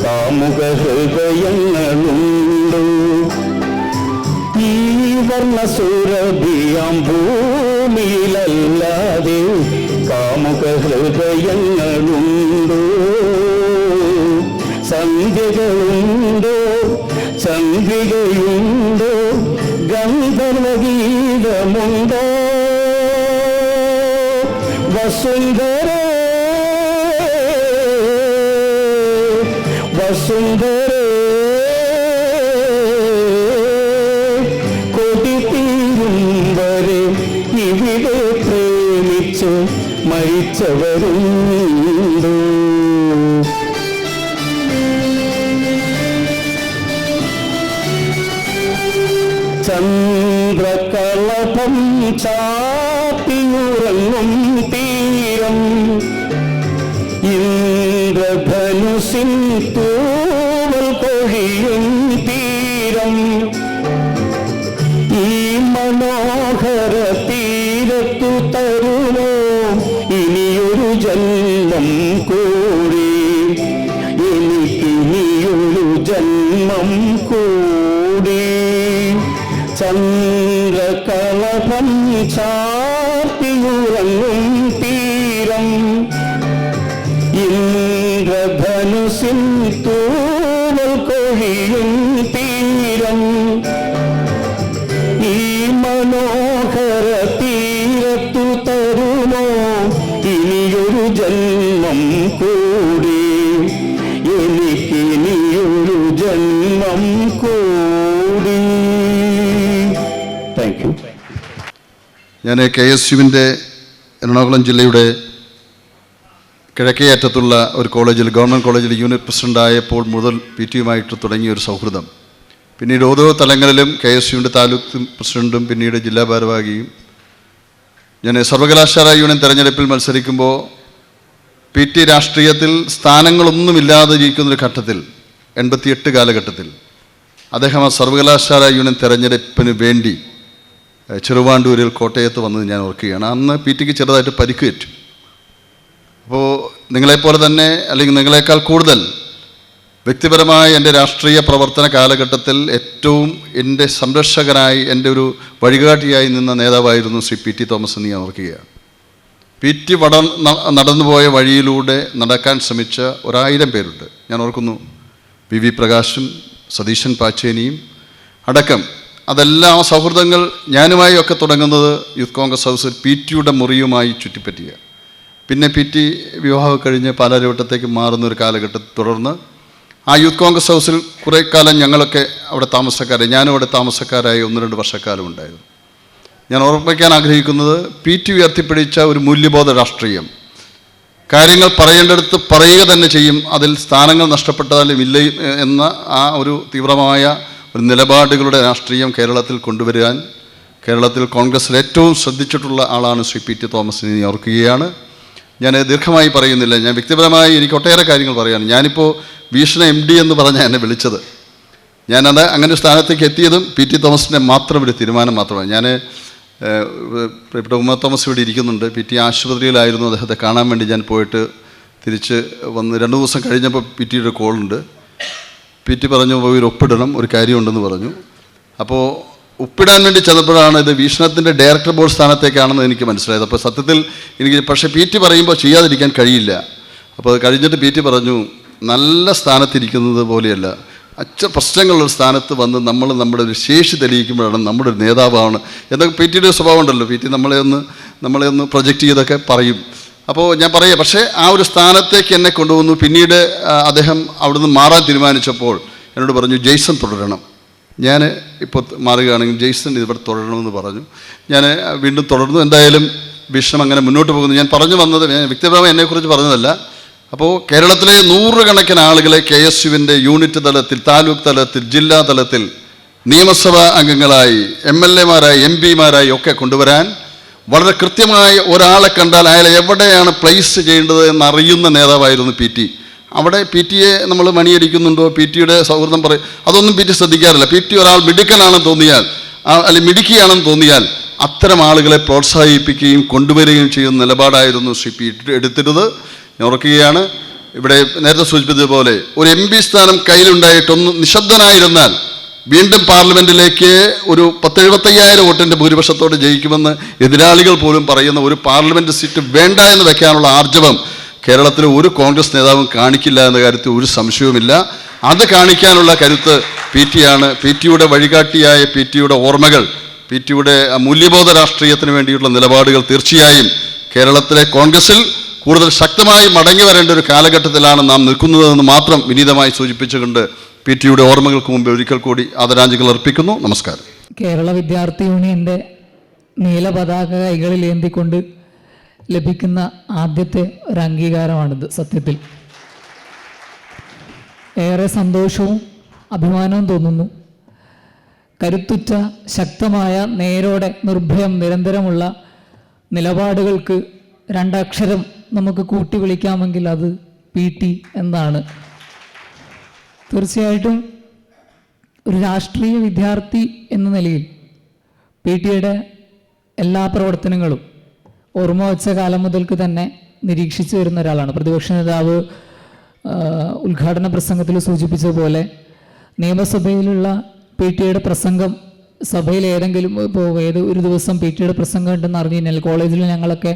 കാമുക ഹൃദയങ്ങളുണ്ടോ? ഈ വർണ്ണസുരഭിയാം ഭൂമിയിലല്ലാതെ കാമുക ഹൃദയങ്ങളുണ്ടോ? സന്ധ്യകളുണ്ടോ, ചന്ദ്രികയുണ്ടോ, ഗന്ധർവഗീതമുണ്ടോ? വസുന്ധരേ വസുന്ധരേ കൊതി തീരും വരെ ഇവിടെ പ്രേമിച്ച് മരിച്ചവരുണ്ടോ? ചന്ദ്രകളഭം ചാത്തിയുറങ്ങും തീരം ഇന്ദ്രധനുസിൻ തൂവൽ കൊഴിയും തീരം ഈ മനോഹര തീരത്തു തരുമോ ഇനിയൊരു ജന്മം കൂടി എനിക്കിനിയൊരു ജന്മം കൂടി. ചന്ദ്രകളഭം ചാത്തിയുറങ്ങും തീരം ഇന്ദ്രധനുസിൻ തൂവൽ കൊഴിയും തീരം ഈ മനോഹര തീരത്തു തരുമോ ഇനിയൊരു ജന്മം കൂടി എനിക്ക് ഞാൻ KSUവിൻ്റെ എറണാകുളം ജില്ലയുടെ കിഴക്കേ അറ്റത്തുള്ള ഒരു കോളേജിൽ, ഗവൺമെൻറ് കോളേജിൽ യൂണിറ്റ് പ്രസിഡൻ്റ് ആയപ്പോൾ മുതൽ PT-യുമായിട്ട് തുടങ്ങിയ ഒരു സൗഹൃദം. പിന്നീട് ഓരോ തലങ്ങളിലും KSUവിൻ്റെ താലൂക്ക് പ്രസിഡൻറ്റും പിന്നീട് ജില്ലാ ഭാരവാഹിയും. ഞാൻ സർവകലാശാല യൂണിയൻ തെരഞ്ഞെടുപ്പിൽ മത്സരിക്കുമ്പോൾ PT രാഷ്ട്രീയത്തിൽ സ്ഥാനങ്ങളൊന്നുമില്ലാതെ ഇരിക്കുന്നൊരു ഘട്ടത്തിൽ 88 കാലഘട്ടത്തിൽ അദ്ദേഹം ആ സർവകലാശാല യൂണിയൻ തെരഞ്ഞെടുപ്പിന് വേണ്ടി ചെറുവാണ്ടൂരിൽ കോട്ടയത്ത് വന്നത് ഞാൻ ഓർക്കുകയാണ്. അന്ന് PT-ക്ക് ചെറുതായിട്ട് പരിക്കേറ്റു. അപ്പോൾ നിങ്ങളെപ്പോലെ തന്നെ, അല്ലെങ്കിൽ നിങ്ങളെക്കാൾ കൂടുതൽ വ്യക്തിപരമായി എൻ്റെ രാഷ്ട്രീയ പ്രവർത്തന കാലഘട്ടത്തിൽ ഏറ്റവും എൻ്റെ സംരക്ഷകനായി, എൻ്റെ ഒരു വഴികാട്ടിയായി നിന്ന നേതാവായിരുന്നു ശ്രീ PT തോമസ് എന്ന് ഞാൻ ഓർക്കുകയാണ്. PT നടന്നുപോയ വഴിയിലൂടെ നടക്കാൻ ശ്രമിച്ച 1000 പേരുണ്ട്. ഞാൻ ഓർക്കുന്നു VV പ്രകാശും സതീശൻ പാച്ചേനിയും അടക്കം. അതെല്ലാം ആ സൗഹൃദങ്ങൾ ഞാനുമായി ഒക്കെ തുടങ്ങുന്നത് യൂത്ത് കോൺഗ്രസ് ഹൗസിൽ PT-യുടെ മുറിയുമായി ചുറ്റിപ്പറ്റിയ. പിന്നെ PT വിവാഹം കഴിഞ്ഞ് പാലാരിവട്ടത്തേക്ക് മാറുന്ന ഒരു കാലഘട്ടത്തിൽ തുടർന്ന് ആ യൂത്ത് കോൺഗ്രസ് ഹൗസിൽ കുറേ കാലം ഞങ്ങളൊക്കെ അവിടെ താമസക്കാരായി, ഞാനും അവിടെ താമസക്കാരായി 1-2 വർഷക്കാലം ഉണ്ടായിരുന്നു. ഞാൻ ഓർമ്മിക്കാൻ ആഗ്രഹിക്കുന്നത് PT ഉയർത്തിപ്പിടിച്ച ഒരു മൂല്യബോധ രാഷ്ട്രീയം. കാര്യങ്ങൾ പറയേണ്ടടുത്ത് പറയുക തന്നെ ചെയ്യും, അതിൽ സ്ഥാനങ്ങൾ നഷ്ടപ്പെട്ടാലും ഇല്ല എന്ന ആ ഒരു തീവ്രമായ ഒരു നിലപാടുകളുടെ രാഷ്ട്രീയം കേരളത്തിൽ കൊണ്ടുവരാൻ കേരളത്തിൽ കോൺഗ്രസ്സിൽ ഏറ്റവും ശ്രദ്ധിച്ചിട്ടുള്ള ആളാണ് ശ്രീ PT തോമസിനെ ഞാൻ ഓർക്കുകയാണ്. ഞാൻ ദീർഘമായി പറയുന്നില്ല. ഞാൻ വ്യക്തിപരമായി എനിക്ക് ഒട്ടേറെ കാര്യങ്ങൾ പറയാൻ. ഞാനിപ്പോൾ ഭീഷണ MD എന്ന് പറഞ്ഞാൽ എന്നെ വിളിച്ചത്. ഞാനത് അങ്ങനെ ഒരു സ്ഥാനത്തേക്ക് എത്തിയതും PT തോമസിൻ്റെ മാത്രം ഒരു തീരുമാനം മാത്രമാണ്. ഞാൻ പ്രിയപ്പെട്ട ഉമ്മ തോമസ് ഇവിടെ ഇരിക്കുന്നുണ്ട്. PT ആശുപത്രിയിലായിരുന്നു. അദ്ദേഹത്തെ കാണാൻ വേണ്ടി ഞാൻ പോയിട്ട് തിരിച്ച് വന്ന് 2 ദിവസം കഴിഞ്ഞപ്പോൾ PT-യുടെ കോളുണ്ട്. PT പറഞ്ഞു ഒരു ഒപ്പിടണം, ഒരു കാര്യമുണ്ടെന്ന് പറഞ്ഞു. അപ്പോൾ ഒപ്പിടാൻ വേണ്ടി ചെന്നപ്പോഴാണ് ഇത് വീക്ഷണത്തിൻ്റെ ഡയറക്ടർ ബോർഡ് സ്ഥാനത്തേക്കാണെന്ന് എനിക്ക് മനസ്സിലായത്. അപ്പോൾ സത്യത്തിൽ എനിക്ക് പക്ഷേ PT പറയുമ്പോൾ ചെയ്യാതിരിക്കാൻ കഴിയില്ല. അപ്പോൾ അത് കഴിഞ്ഞിട്ട് PT പറഞ്ഞു, നല്ല സ്ഥാനത്തിരിക്കുന്നത് പോലെയല്ല, പ്രശ്നങ്ങളുള്ള സ്ഥാനത്ത് വന്ന് നമ്മൾ നമ്മുടെ ഒരു ശേഷി തെളിയിക്കുമ്പോഴാണ് നമ്മുടെ ഒരു നേതാവാണ് എന്നൊക്കെ PT-യുടെ സ്വഭാവം ഉണ്ടല്ലോ. PT നമ്മളെ ഒന്ന് പ്രൊജക്റ്റ് ചെയ്തൊക്കെ പറയും. അപ്പോൾ ഞാൻ പറയാം, പക്ഷേ ആ ഒരു സ്ഥാനത്തേക്ക് എന്നെ കൊണ്ടുവന്നു. പിന്നീട് അദ്ദേഹം അവിടുന്ന് മാറാൻ തീരുമാനിച്ചപ്പോൾ എന്നോട് പറഞ്ഞു, ജെയ്സൺ തുടരണം. ഞാൻ ഇപ്പോൾ മാറുകയാണെങ്കിൽ ജെയ്സൺ ഇവിടെ തുടരണമെന്ന് പറഞ്ഞു. ഞാൻ വീണ്ടും തുടർന്നു. എന്തായാലും ഭീഷണം അങ്ങനെ മുന്നോട്ട് പോകുന്നു. ഞാൻ പറഞ്ഞു വന്നത്, ഞാൻ വ്യക്തിപരമായി എന്നെക്കുറിച്ച് പറഞ്ഞതല്ല. അപ്പോൾ കേരളത്തിലെ 100 കണക്കിന് ആളുകളെ KSUവിൻ്റെ യൂണിറ്റ് തലത്തിൽ, താലൂക്ക് തലത്തിൽ, ജില്ലാ തലത്തിൽ നിയമസഭാ അംഗങ്ങളായി, MLA-മാരായി, MP-മാരായി ഒക്കെ കൊണ്ടുവരാൻ വളരെ കൃത്യമായി ഒരാളെ കണ്ടാൽ അയാളെ എവിടെയാണ് പ്ലേസ് ചെയ്യേണ്ടത് എന്നറിയുന്ന നേതാവായിരുന്നു PT. അവിടെ PT-യെ നമ്മൾ മണിയടിക്കുന്നുണ്ടോ, PT-യുടെ സൗഹൃദം പറയും, അതൊന്നും PT ശ്രദ്ധിക്കാറില്ല. PT ഒരാൾ മിടുക്കനാണെന്ന് തോന്നിയാൽ, അല്ലെങ്കിൽ മിടുക്കിയാണെന്ന് തോന്നിയാൽ അത്തരം ആളുകളെ പ്രോത്സാഹിപ്പിക്കുകയും കൊണ്ടുവരികയും ചെയ്യുന്ന നിലപാടായിരുന്നു ശ്രീ PT എടുത്തിരുന്നത്. ഞാൻ ഓർക്കുകയാണ്, ഇവിടെ നേരത്തെ സൂചിപ്പിച്ചതുപോലെ ഒരു MP സ്ഥാനം കയ്യിലുണ്ടായിട്ടൊന്ന് നിശബ്ദനായിരുന്നാൽ വീണ്ടും പാർലമെൻറ്റിലേക്ക് ഒരു 10-75,000 വോട്ടിൻ്റെ ഭൂരിപക്ഷത്തോടെ ജയിക്കുമെന്ന് എതിരാളികൾ പോലും പറയുന്ന ഒരു പാർലമെൻറ്റ് സീറ്റ് വേണ്ട എന്ന് വെക്കാനുള്ള ആർജവം കേരളത്തിലെ ഒരു കോൺഗ്രസ് നേതാവും കാണിക്കില്ല എന്ന കാര്യത്തിൽ ഒരു സംശയവുമില്ല. അത് കാണിക്കാനുള്ള കരുത്ത് PT-യാണ്. PT-യുടെ വഴികാട്ടിയായ PT-യുടെ ഓർമ്മകൾ, PT-യുടെ മൂല്യബോധ രാഷ്ട്രീയത്തിന് വേണ്ടിയുള്ള നിലപാടുകൾ തീർച്ചയായും കേരളത്തിലെ കോൺഗ്രസിൽ കൂടുതൽ ശക്തമായി മടങ്ങി വരേണ്ട ഒരു കാലഘട്ടത്തിലാണ് നാം നിൽക്കുന്നതെന്ന് മാത്രം വിനീതമായി സൂചിപ്പിച്ചുകൊണ്ട് PT-യുടെ ഓർമ്മകൾക്ക് മുമ്പ് ഒരിക്കൽ കൂടി ആദരാഞ്ജലികൾ അർപ്പിക്കുന്നു. നമസ്കാരം. കേരള വിദ്യാർത്ഥി യൂണിയൻ്റെ നീല പതാക കൈകളിൽ ഏന്തിക്കൊണ്ട് ലഭിക്കുന്ന ആദ്യത്തെ ഒരു അംഗീകാരമാണിത്. സത്യത്തിൽ ഏറെ സന്തോഷവും അഭിമാനവും തോന്നുന്നു. കരുത്തുറ്റ, ശക്തമായ, നേരോടെ, നിർഭയം, നിരന്തരമുള്ള നിലപാടുകൾക്ക് 2 അക്ഷരം നമുക്ക് കൂട്ടി വിളിക്കാമെങ്കിൽ അത് PT എന്നാണ്. തീർച്ചയായിട്ടും ഒരു രാഷ്ട്രീയ വിദ്യാർത്ഥി എന്ന നിലയിൽ PT-യുടെ എല്ലാ പ്രവർത്തനങ്ങളും ഓർമ്മ വച്ച കാലം മുതൽക്ക് തന്നെ നിരീക്ഷിച്ചു വരുന്ന ഒരാളാണ്. പ്രതിപക്ഷ നേതാവ് ഉദ്ഘാടന പ്രസംഗത്തിൽ സൂചിപ്പിച്ചതുപോലെ നിയമസഭയിലുള്ള PT-യുടെ പ്രസംഗം സഭയിൽ ഏതെങ്കിലും ഇപ്പോൾ ഒരു ദിവസം PT-യുടെ പ്രസംഗം ഉണ്ടെന്ന് അറിഞ്ഞു കഴിഞ്ഞാൽ കോളേജിൽ ഞങ്ങളൊക്കെ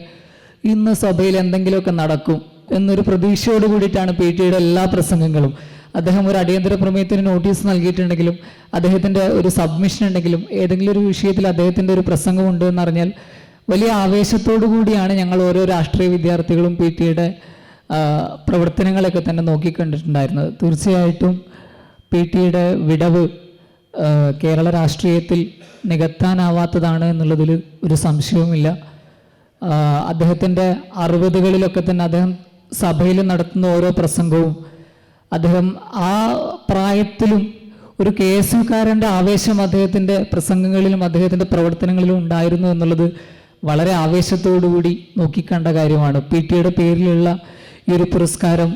ഇന്ന് സഭയിൽ എന്തെങ്കിലുമൊക്കെ നടക്കും എന്നൊരു പ്രതീക്ഷയോട് കൂടിയിട്ടാണ് PT-യുടെ എല്ലാ പ്രസംഗങ്ങളും. അദ്ദേഹം ഒരു അടിയന്തര പ്രമേയത്തിന് നോട്ടീസ് നൽകിയിട്ടുണ്ടെങ്കിലും, അദ്ദേഹത്തിൻ്റെ ഒരു സബ്മിഷൻ ഉണ്ടെങ്കിലും, ഏതെങ്കിലും ഒരു വിഷയത്തിൽ അദ്ദേഹത്തിൻ്റെ ഒരു പ്രസംഗമുണ്ട് എന്നറിഞ്ഞാൽ വലിയ ആവേശത്തോടു കൂടിയാണ് ഞങ്ങൾ ഓരോ രാഷ്ട്രീയ വിദ്യാർത്ഥികളും PT-യുടെ പ്രവർത്തനങ്ങളൊക്കെ തന്നെ നോക്കിക്കണ്ടിട്ടുണ്ടായിരുന്നത്. തീർച്ചയായിട്ടും PT-യുടെ വിടവ് കേരള രാഷ്ട്രീയത്തിൽ നികത്താനാവാത്തതാണ് എന്നുള്ളതിൽ ഒരു സംശയവുമില്ല. അദ്ദേഹത്തിൻ്റെ 60കളിലൊക്കെ തന്നെ അദ്ദേഹം സഭയിൽ നടത്തുന്ന ഓരോ പ്രസംഗവും അദ്ദേഹം ആ പ്രായത്തിലും ഒരു KSUക്കാരൻ്റെ ആവേശം അദ്ദേഹത്തിൻ്റെ പ്രസംഗങ്ങളിലും അദ്ദേഹത്തിൻ്റെ പ്രവർത്തനങ്ങളിലും ഉണ്ടായിരുന്നു എന്നുള്ളത് വളരെ ആവേശത്തോടുകൂടി നോക്കിക്കണ്ട കാര്യമാണ്. PTയുടെ പേരിലുള്ള ഈ ഒരു പുരസ്കാരം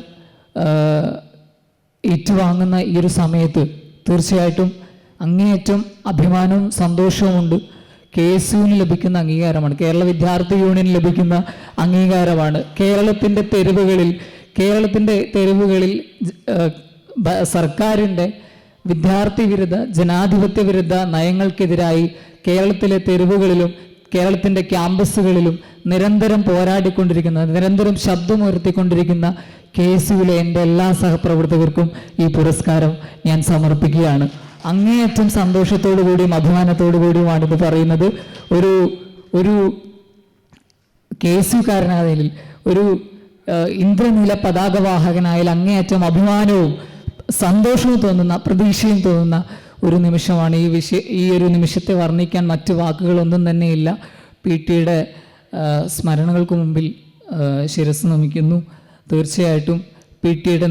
ഏറ്റുവാങ്ങുന്ന ഈ ഒരു സമയത്ത് തീർച്ചയായിട്ടും അങ്ങേയറ്റം അഭിമാനവും സന്തോഷവുമുണ്ട്. KSUവിന് ലഭിക്കുന്ന അംഗീകാരമാണ്, കേരള വിദ്യാർത്ഥി യൂണിയന് ലഭിക്കുന്ന അംഗീകാരമാണ്. കേരളത്തിൻ്റെ തെരുവുകളിൽ സർക്കാരിൻ്റെ വിദ്യാർത്ഥി വിരുദ്ധ ജനാധിപത്യ വിരുദ്ധ നയങ്ങൾക്കെതിരായി കേരളത്തിലെ തെരുവുകളിലും കേരളത്തിൻ്റെ ക്യാമ്പസുകളിലും നിരന്തരം പോരാടിക്കൊണ്ടിരിക്കുന്ന, നിരന്തരം ശബ്ദമുയർത്തിക്കൊണ്ടിരിക്കുന്ന KSUവിലെ എൻ്റെ എല്ലാ സഹപ്രവർത്തകർക്കും ഈ പുരസ്കാരം ഞാൻ സമർപ്പിക്കുകയാണ്. അങ്ങേയറ്റം സന്തോഷത്തോടു കൂടിയും അഭിമാനത്തോടു കൂടിയുമാണ് ഇത് പറയുന്നത്. ഒരു KSUക്കാരനായതിൽ, ഒരു ഇന്ദ്രനീല പതാകവാഹകനായാൽ അങ്ങേയറ്റം അഭിമാനവും സന്തോഷവും തോന്നുന്ന, പ്രതീക്ഷയും തോന്നുന്ന ഒരു നിമിഷമാണ്. ഈ ഒരു നിമിഷത്തെ വർണ്ണിക്കാൻ മറ്റു വാക്കുകളൊന്നും തന്നെയില്ല. PTയുടെ സ്മരണകൾക്ക് മുമ്പിൽ ശിരസ് നമിക്കുന്നു. തീർച്ചയായിട്ടും PTയുടെ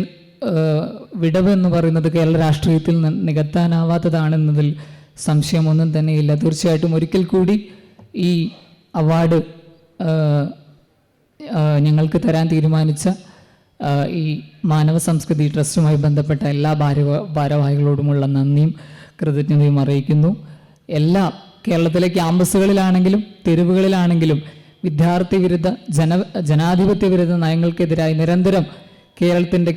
വിടവ് എന്ന് പറയുന്നത് കേരള രാഷ്ട്രീയത്തിൽ നികത്താനാവാത്തതാണെന്നതിൽ സംശയമൊന്നും തന്നെയില്ല. തീർച്ചയായിട്ടും ഒരിക്കൽ കൂടി ഈ അവാർഡ് ഞങ്ങൾക്ക് തരാൻ തീരുമാനിച്ച ഈ മാനവ സംസ്കൃതി ട്രസ്റ്റുമായി ബന്ധപ്പെട്ട എല്ലാ ഭാരവാഹികളോടുമുള്ള നന്ദിയും കൃതജ്ഞതയും അറിയിക്കുന്നു. എല്ലാ കേരളത്തിലെ ക്യാമ്പസുകളിലാണെങ്കിലും തെരുവുകളിലാണെങ്കിലും വിദ്യാർത്ഥി വിരുദ്ധ ജനാധിപത്യ വിരുദ്ധ നയങ്ങൾക്കെതിരായി നിരന്തരം കേരളത്തിൻ്റെ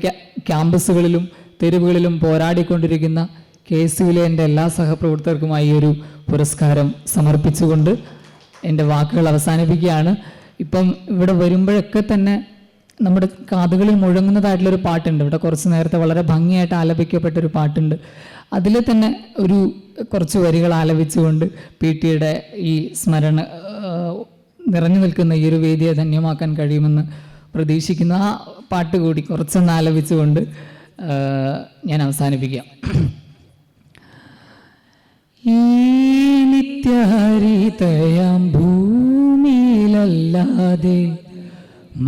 ക്യാമ്പസുകളിലും തെരുവുകളിലും പോരാടിക്കൊണ്ടിരിക്കുന്ന KSUവിലെ എൻ്റെ എല്ലാ സഹപ്രവർത്തകർക്കുമായി ഒരു പുരസ്കാരം സമർപ്പിച്ചുകൊണ്ട് എൻ്റെ വാക്കുകൾ അവസാനിപ്പിക്കുകയാണ്. ഇപ്പം ഇവിടെ വരുമ്പോഴൊക്കെ തന്നെ നമ്മുടെ കാതുകളിൽ മുഴങ്ങുന്നതായിട്ടുള്ളൊരു പാട്ടുണ്ട്. ഇവിടെ കുറച്ച് നേരത്തെ വളരെ ഭംഗിയായിട്ട് ആലപിക്കപ്പെട്ടൊരു പാട്ടുണ്ട്. അതിൽ തന്നെ കുറച്ച് വരികൾ ആലപിച്ചുകൊണ്ട് PTയുടെ ഈ സ്മരണ നിറഞ്ഞു നിൽക്കുന്ന ഈ ഒരു വേദിയെ ധന്യമാക്കാൻ കഴിയുമെന്ന് പ്രതീക്ഷിക്കുന്ന ആ പാട്ട് കൂടി കുറച്ചൊന്ന് ആലപിച്ചുകൊണ്ട് ഞാൻ അവസാനിപ്പിക്കാം. ഈ നിത്യഹരിതയാം ഭൂമിയിലല്ലാതെ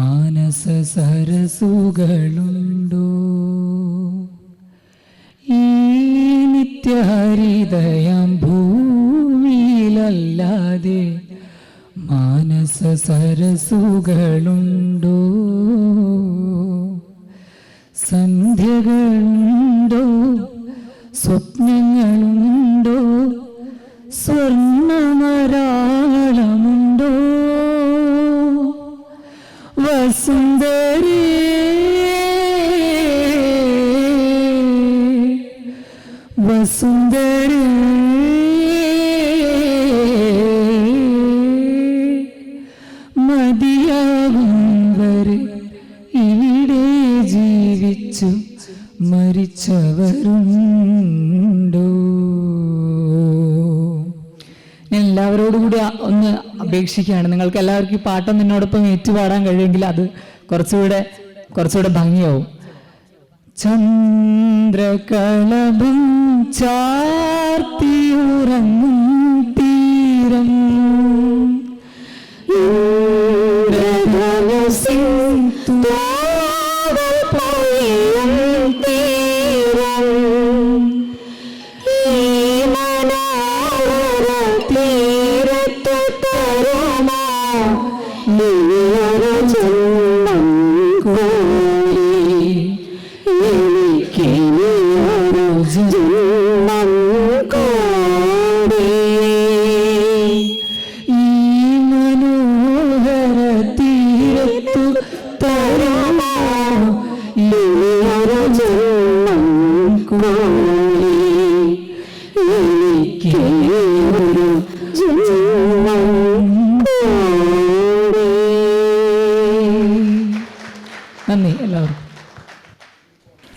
മാനസ സരസുകളുണ്ടോ? ഈ നിത്യഹരിതയാം ഭൂമിയിലല്ലാതെ മാനസ സരസുകളുണ്ടോ? സന്ധ്യകളുണ്ടോ? സ്വപ്നങ്ങളുണ്ടോ? സ്വർണ്ണമരാളമുണ്ടോ? വസുന്ധരേ വസുന്ധരേ മതിയാകും വരെ ഇവിടെ ജീവിച്ചു മരിച്ചവരുണ്ടോ? ഞാൻ എല്ലാവരോടും കൂടി ഒന്ന് അപേക്ഷിക്കുകയാണ്, നിങ്ങൾക്ക് എല്ലാവർക്കും ഈ പാട്ടൊന്നും എന്നോടൊപ്പം ഏറ്റുപാടാൻ കഴിയുമെങ്കിൽ അത് കുറച്ചുകൂടെ ഭംഗിയാവും. ചന്ദ്രകളഭം ചാർത്തിയുറങ്ങും തീരം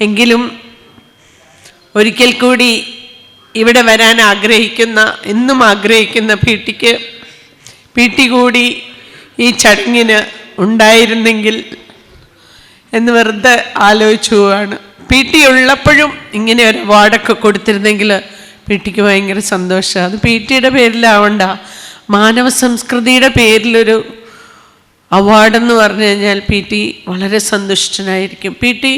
എങ്കിലും ഒരിക്കൽ കൂടി ഇവിടെ വരാൻ എന്നും ആഗ്രഹിക്കുന്ന PT കൂടി ഈ ചടങ്ങിന് ഉണ്ടായിരുന്നെങ്കിൽ എന്ന് വെറുതെ ആലോചിച്ചു പോവാണ്. PT ഉള്ളപ്പോഴും ഇങ്ങനെ ഒരു അവാർഡൊക്കെ കൊടുത്തിരുന്നെങ്കിൽ പി ടിക്ക് ഭയങ്കര സന്തോഷം. അത് പി ടിയുടെ പേരിലാവണ്ട, മാനവ സംസ്കൃതിയുടെ പേരിലൊരു അവാർഡെന്ന് പറഞ്ഞു കഴിഞ്ഞാൽ പി ടി വളരെ സന്തുഷ്ടനായിരിക്കും. പി ടി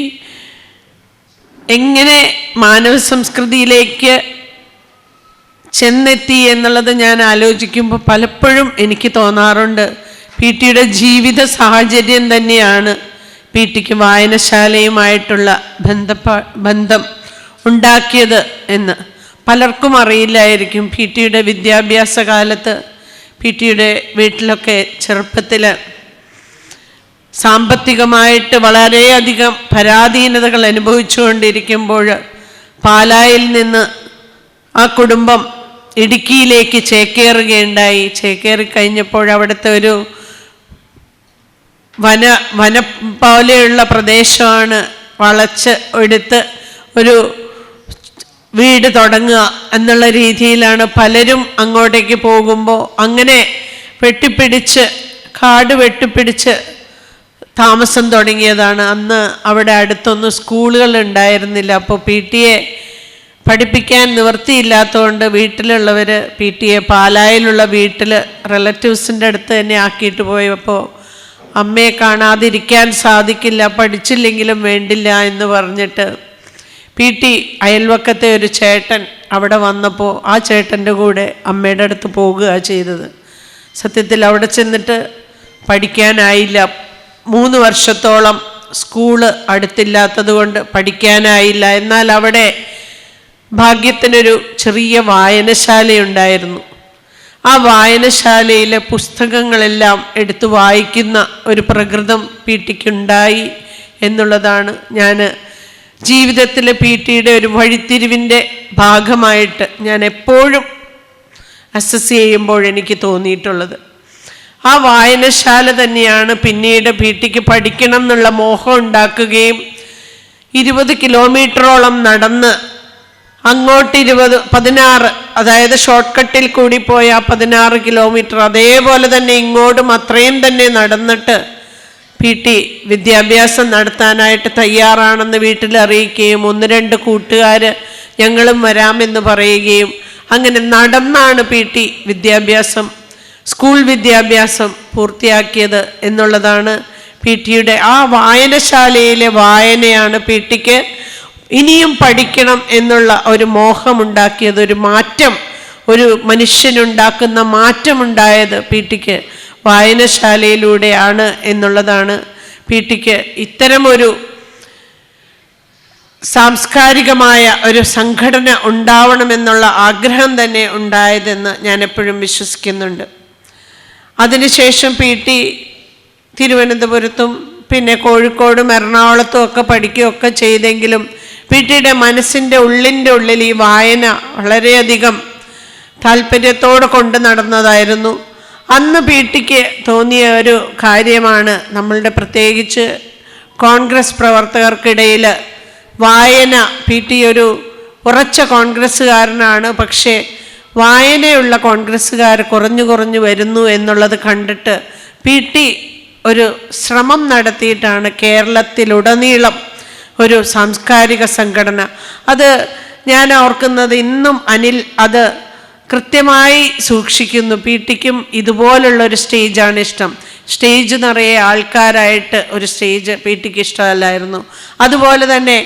എങ്ങനെ മാനവ സംസ്കൃതിയിലേക്ക് ചെന്നെത്തി എന്നുള്ളത് ഞാൻ ആലോചിക്കുമ്പോൾ പലപ്പോഴും എനിക്ക് തോന്നാറുണ്ട്, പി ടിയുടെ ജീവിത സാഹചര്യം തന്നെയാണ് പി ടിക്ക് വായനശാലയുമായിട്ടുള്ള ബന്ധം ഉണ്ടാക്കിയത് എന്ന്. പലർക്കും അറിയില്ലായിരിക്കും. പി ടിയുടെ വിദ്യാഭ്യാസ കാലത്ത് പി ടിയുടെ വീട്ടിലൊക്കെ ചെറുപ്പത്തിൽ സാമ്പത്തികമായിട്ട് വളരെയധികം പരാധീനതകൾ അനുഭവിച്ചുകൊണ്ടിരിക്കുമ്പോൾ പാലായിൽ നിന്ന് ആ കുടുംബം ഇടുക്കിയിലേക്ക് ചേക്കേറുകയുണ്ടായി. ചേക്കേറി കഴിഞ്ഞപ്പോൾ അവിടുത്തെ ഒരു വന പോലെയുള്ള പ്രദേശമാണ് വളച്ച് എടുത്ത് ഒരു വീട് തുടങ്ങുക എന്നുള്ള രീതിയിലാണ് പലരും അങ്ങോട്ടേക്ക് പോകുമ്പോൾ അങ്ങനെ കാട് വെട്ടിപ്പിടിച്ച് താമസം തുടങ്ങിയതാണ്. അന്ന് അവിടെ അടുത്തൊന്നും സ്കൂളുകൾ ഉണ്ടായിരുന്നില്ല. അപ്പോൾ പി ടിയെ പഠിപ്പിക്കാൻ നിവൃത്തിയില്ലാത്തതുകൊണ്ട് വീട്ടിലുള്ളവർ പി ടിയെ പാലായിലുള്ള വീട്ടിൽ റിലേറ്റീവ്സിൻ്റെ അടുത്ത് തന്നെ ആക്കിയിട്ട് പോയപ്പോൾ അമ്മയെ കാണാതിരിക്കാൻ സാധിക്കില്ല, പഠിച്ചില്ലെങ്കിലും വേണ്ടില്ല എന്ന് പറഞ്ഞിട്ട് പി ടി അയൽവക്കത്തെ ഒരു ചേട്ടൻ അവിടെ വന്നപ്പോൾ ആ ചേട്ടൻ്റെ കൂടെ അമ്മയുടെ അടുത്ത് പോകുക ചെയ്തത്. സത്യത്തിൽ അവിടെ ചെന്നിട്ട് പഠിക്കാനായില്ല. 3 വർഷത്തോളം സ്കൂള് അടുത്തില്ലാത്തത് കൊണ്ട് പഠിക്കാനായില്ല. എന്നാൽ അവിടെ ഭാഗ്യത്തിനൊരു ചെറിയ വായനശാലയുണ്ടായിരുന്നു. ആ വായനശാലയിലെ പുസ്തകങ്ങളെല്ലാം എടുത്ത് വായിക്കുന്ന ഒരു പ്രകൃതം പി ടിക്കുണ്ടായി എന്നുള്ളതാണ് ഞാൻ ജീവിതത്തിലെ പി ടിയുടെ ഒരു വഴിത്തിരിവിൻ്റെ ഭാഗമായിട്ട് ഞാൻ എപ്പോഴും അസസ് ചെയ്യുമ്പോൾ എനിക്ക് തോന്നിയിട്ടുള്ളത്. ആ വായനശാല തന്നെയാണ് പിന്നീട് പി ടിക്ക് പഠിക്കണം എന്നുള്ള മോഹം ഉണ്ടാക്കുകയും 20 കിലോമീറ്ററോളം നടന്ന് അങ്ങോട്ട് 16, അതായത് ഷോർട്ട് കട്ടിൽ കൂടി പോയ 16 കിലോമീറ്റർ അതേപോലെ തന്നെ ഇങ്ങോട്ടും അത്രയും തന്നെ നടന്നിട്ട് പി ടി വിദ്യാഭ്യാസം നടത്താനായിട്ട് തയ്യാറാണെന്ന് വീട്ടിൽ അറിയിക്കുകയും 1-2 കൂട്ടുകാർ ഞങ്ങളും വരാമെന്ന് പറയുകയും അങ്ങനെ നടന്നാണ് പി ടി സ്കൂൾ വിദ്യാഭ്യാസം പൂർത്തിയാക്കിയത് എന്നുള്ളതാണ് പി ടിയുടെ. ആ വായനശാലയിലെ വായനയാണ് പി ടിക്ക് ഇനിയും പഠിക്കണം എന്നുള്ള ഒരു മോഹമുണ്ടാക്കിയത്, ഒരു മാറ്റം, ഒരു മനുഷ്യനുണ്ടാക്കുന്ന മാറ്റമുണ്ടായത് പി ടിക്ക് വായനശാലയിലൂടെയാണ് എന്നുള്ളതാണ്. പി ടിക്ക് ഇത്തരമൊരു സാംസ്കാരികമായ ഒരു സംഘടന ഉണ്ടാവണമെന്നുള്ള ആഗ്രഹം തന്നെ ഉണ്ടായതെന്ന് ഞാൻ എപ്പോഴും വിശ്വസിക്കുന്നുണ്ട്. അതിനുശേഷം പി ടി തിരുവനന്തപുരത്തും പിന്നെ കോഴിക്കോടും എറണാകുളത്തും ഒക്കെ പഠിക്കുകയൊക്കെ ചെയ്തെങ്കിലും പി ടിയുടെ മനസ്സിൻ്റെ ഉള്ളിൽ ഈ വായന വളരെയധികം താല്പര്യത്തോടെ കൊണ്ട് നടന്നതായിരുന്നു. അന്ന് പി ടിക്ക് തോന്നിയ ഒരു കാര്യമാണ്, നമ്മളുടെ പ്രത്യേകിച്ച് കോൺഗ്രസ് പ്രവർത്തകർക്കിടയിൽ വായന, പി ടി ഒരു ഉറച്ച കോൺഗ്രസ്സുകാരനാണ്, പക്ഷേ വായനയുള്ള കോൺഗ്രസ്സുകാർ കുറഞ്ഞു വരുന്നു എന്നുള്ളത് കണ്ടിട്ട് പി ടി ഒരു ശ്രമം നടത്തിയിട്ടാണ് കേരളത്തിലുടനീളം ഒരു സാംസ്കാരിക സംഘടന. അത് ഞാൻ ഓർക്കുന്നത് ഇന്നും അനിൽ അത് കൃത്യമായി സൂക്ഷിക്കുന്നു. പി ടിക്കും ഇതുപോലുള്ളൊരു സ്റ്റേജാണ് ഇഷ്ടം. സ്റ്റേജ് നിറയെ ആൾക്കാരായിട്ട് ഒരു സ്റ്റേജ് പി ടിക്ക് ഇഷ്ടമല്ലായിരുന്നു. അതുപോലെ തന്നെ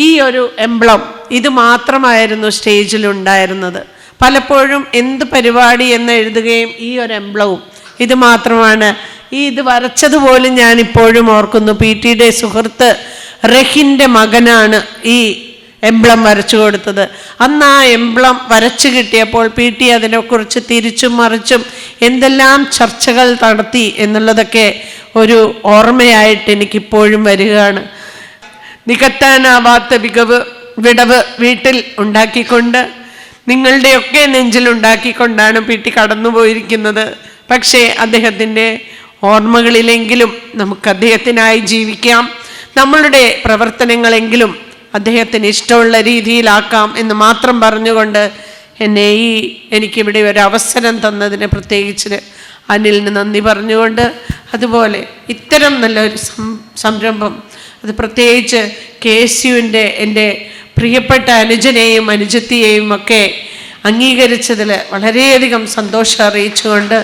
ഈ ഒരു എംബ്ലം ഇത് മാത്രമായിരുന്നു സ്റ്റേജിലുണ്ടായിരുന്നത്. പലപ്പോഴും എന്ത് പരിപാടി എന്ന് എഴുതുകയും ഈ ഒരു എംബ്ലവും ഇത് മാത്രമാണ്. ഇത് വരച്ചതുപോലും ഞാൻ ഇപ്പോഴും ഓർക്കുന്നു. പി ടിയുടെ സുഹൃത്ത് റഹിൻ്റെ മകനാണ് ഈ എംബ്ലം വരച്ചു കൊടുത്തത്. അന്ന് ആ എംബ്ലം വരച്ചു കിട്ടിയപ്പോൾ പി ടി അതിനെക്കുറിച്ച് തിരിച്ചും മറിച്ചും എന്തെല്ലാം ചർച്ചകൾ നടത്തി എന്നുള്ളതൊക്കെ ഒരു ഓർമ്മയായിട്ട് എനിക്കിപ്പോഴും വരികയാണ്. നികത്താനാവാത്ത വിടവ് വീട്ടിൽ ഉണ്ടാക്കിക്കൊണ്ട് നിങ്ങളുടെയൊക്കെ നെഞ്ചിലുണ്ടാക്കിക്കൊണ്ടാണ് പി ടി കടന്നുപോയിരിക്കുന്നത്. പക്ഷേ അദ്ദേഹത്തിൻ്റെ ഓർമ്മകളിലെങ്കിലും നമുക്ക് അദ്ദേഹത്തിനായി ജീവിക്കാം, നമ്മളുടെ പ്രവർത്തനങ്ങളെങ്കിലും അദ്ദേഹത്തിന് ഇഷ്ടമുള്ള രീതിയിലാക്കാം എന്ന് മാത്രം പറഞ്ഞുകൊണ്ട് എനിക്കിവിടെ ഒരു അവസരം തന്നതിന് പ്രത്യേകിച്ച് അനിലിന് നന്ദി പറഞ്ഞുകൊണ്ട്, അതുപോലെ ഇത്തരം നല്ലൊരു സംരംഭം അത് പ്രത്യേകിച്ച് KSUവിൻ്റെ എൻ്റെ പ്രിയപ്പെട്ട അനുജനെയും അനുജത്തിയെയും ഒക്കെ അംഗീകരിച്ചതിൽ വളരെയധികം സന്തോഷം അറിയിച്ചുകൊണ്ട്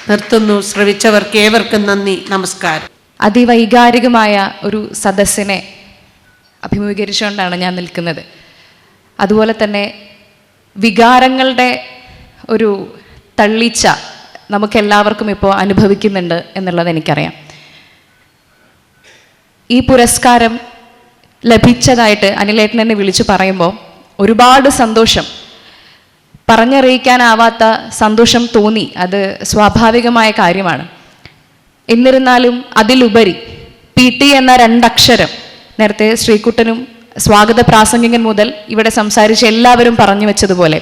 നിർത്തുന്നു. ശ്രവിച്ചവർക്ക് ഏവർക്കും നന്ദി, നമസ്കാരം. അതിവൈകാരികമായ ഒരു സദസ്സിനെ അഭിമുഖീകരിച്ചുകൊണ്ടാണ് ഞാൻ നിൽക്കുന്നത്. അതുപോലെ തന്നെ വികാരങ്ങളുടെ ഒരു തള്ളിച്ച നമുക്കെല്ലാവർക്കും ഇപ്പോൾ അനുഭവിക്കുന്നുണ്ട് എന്നുള്ളത് എനിക്കറിയാം. ഈ പുരസ്കാരം ലഭിച്ചതായിട്ട് അനിലേട്ടൻ എന്നെ വിളിച്ചു പറയുമ്പോൾ ഒരുപാട് സന്തോഷം, പറഞ്ഞറിയിക്കാനാവാത്ത സന്തോഷം തോന്നി. അത് സ്വാഭാവികമായ കാര്യമാണ്. എന്നിരുന്നാലും അതിലുപരി PT എന്ന രണ്ടക്ഷരം നേരത്തെ ശ്രീകുട്ടനും സ്വാഗത പ്രാസംഗികൻ മുതൽ ഇവിടെ സംസാരിച്ച എല്ലാവരും പറഞ്ഞു വെച്ചതുപോലെ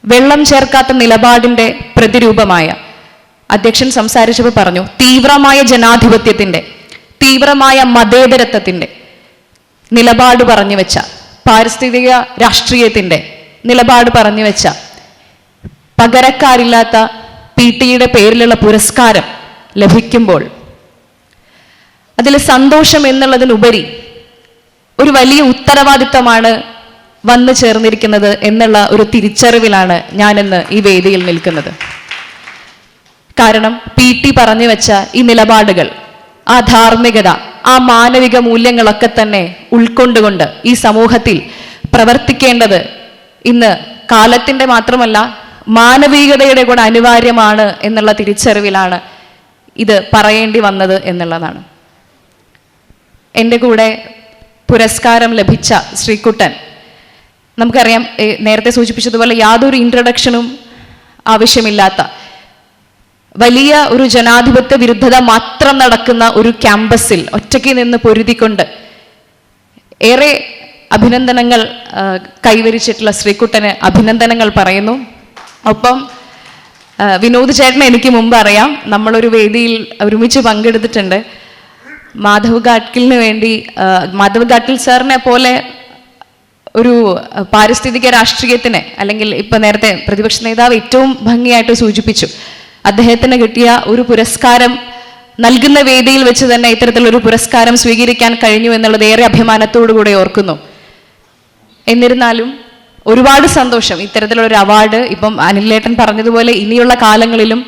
വെള്ളം ചേർക്കാത്ത നിലപാടിൻ്റെ പ്രതിരൂപമായ അധ്യക്ഷൻ സംസാരിച്ചപ്പോൾ പറഞ്ഞു, തീവ്രമായ ജനാധിപത്യത്തിൻ്റെ, തീവ്രമായ മതേതരത്വത്തിൻ്റെ നിലപാട് പറഞ്ഞു വെച്ച, പാരിസ്ഥിതിക രാഷ്ട്രീയത്തിൻ്റെ നിലപാട് പറഞ്ഞു വെച്ച, പകരക്കാരില്ലാത്ത PT പേരിലുള്ള പുരസ്കാരം ലഭിക്കുമ്പോൾ അതിൽ സന്തോഷം എന്നുള്ളതിനുപരി ഒരു വലിയ ഉത്തരവാദിത്തമാണ് വന്നു ചേർന്നിരിക്കുന്നത് എന്നുള്ള ഒരു തിരിച്ചറിവിലാണ് ഞാനിന്ന് ഈ വേദിയിൽ നിൽക്കുന്നത്. കാരണം PT പറഞ്ഞു വെച്ച ഈ നിലപാടുകൾ, ആ ധാർമ്മികത, ആ മാനവിക മൂല്യങ്ങളൊക്കെ തന്നെ ഉൾക്കൊണ്ടുകൊണ്ട് ഈ സമൂഹത്തിൽ പ്രവർത്തിക്കേണ്ടത് ഇന്ന് കാലത്തിൻ്റെ മാത്രമല്ല മാനവികതയുടെ കൂടെ അനിവാര്യമാണ് എന്നുള്ള തിരിച്ചറിവിലാണ് ഇത് പറയേണ്ടി വന്നത് എന്നുള്ളതാണ്. എൻ്റെ കൂടെ പുരസ്കാരം ലഭിച്ച ശ്രീകുട്ടൻ, നമുക്കറിയാം നേരത്തെ സൂചിപ്പിച്ചതുപോലെ യാതൊരു ഇൻട്രൊഡക്ഷനും ആവശ്യമില്ലാത്ത വലിയ ഒരു ജനാധിപത്യ വിരുദ്ധത മാത്രം നടക്കുന്ന ഒരു ക്യാമ്പസിൽ ഒറ്റയ്ക്ക് നിന്ന് പൊരുതിക്കൊണ്ട് ഏറെ അഭിനന്ദനങ്ങൾ കൈവരിച്ചിട്ടുള്ള ശ്രീകുട്ടന് അഭിനന്ദനങ്ങൾ പറയുന്നു. ഒപ്പം വിനോദ് ചേട്ടനെ എനിക്ക് മുമ്പ് അറിയാം, നമ്മളൊരു വേദിയിൽ ഒരുമിച്ച് പങ്കെടുത്തിട്ടുണ്ട്. മാധവ് ഗാഡ്ഗിലിന് വേണ്ടി, മാധവ് ഗാഡ്ഗിൽ സാറിനെ പോലെ ഒരു പാരിസ്ഥിതിക രാഷ്ട്രീയത്തിന്, അല്ലെങ്കിൽ ഇപ്പം നേരത്തെ പ്രതിപക്ഷ നേതാവ് ഏറ്റവും ഭംഗിയായിട്ട് സൂചിപ്പിച്ചു, അദ്ദേഹത്തിന് കിട്ടിയ ഒരു പുരസ്കാരം നൽകുന്ന വേദിയിൽ വെച്ച് തന്നെ ഇത്തരത്തിലൊരു പുരസ്കാരം സ്വീകരിക്കാൻ കഴിഞ്ഞു എന്നുള്ളത് ഏറെ അഭിമാനത്തോടു കൂടെ ഓർക്കുന്നു. എന്നിരുന്നാലും ഒരുപാട് സന്തോഷം ഇത്തരത്തിലൊരു അവാർഡ്, ഇപ്പം അനിലേട്ടൻ പറഞ്ഞതുപോലെ ഇനിയുള്ള കാലങ്ങളിലും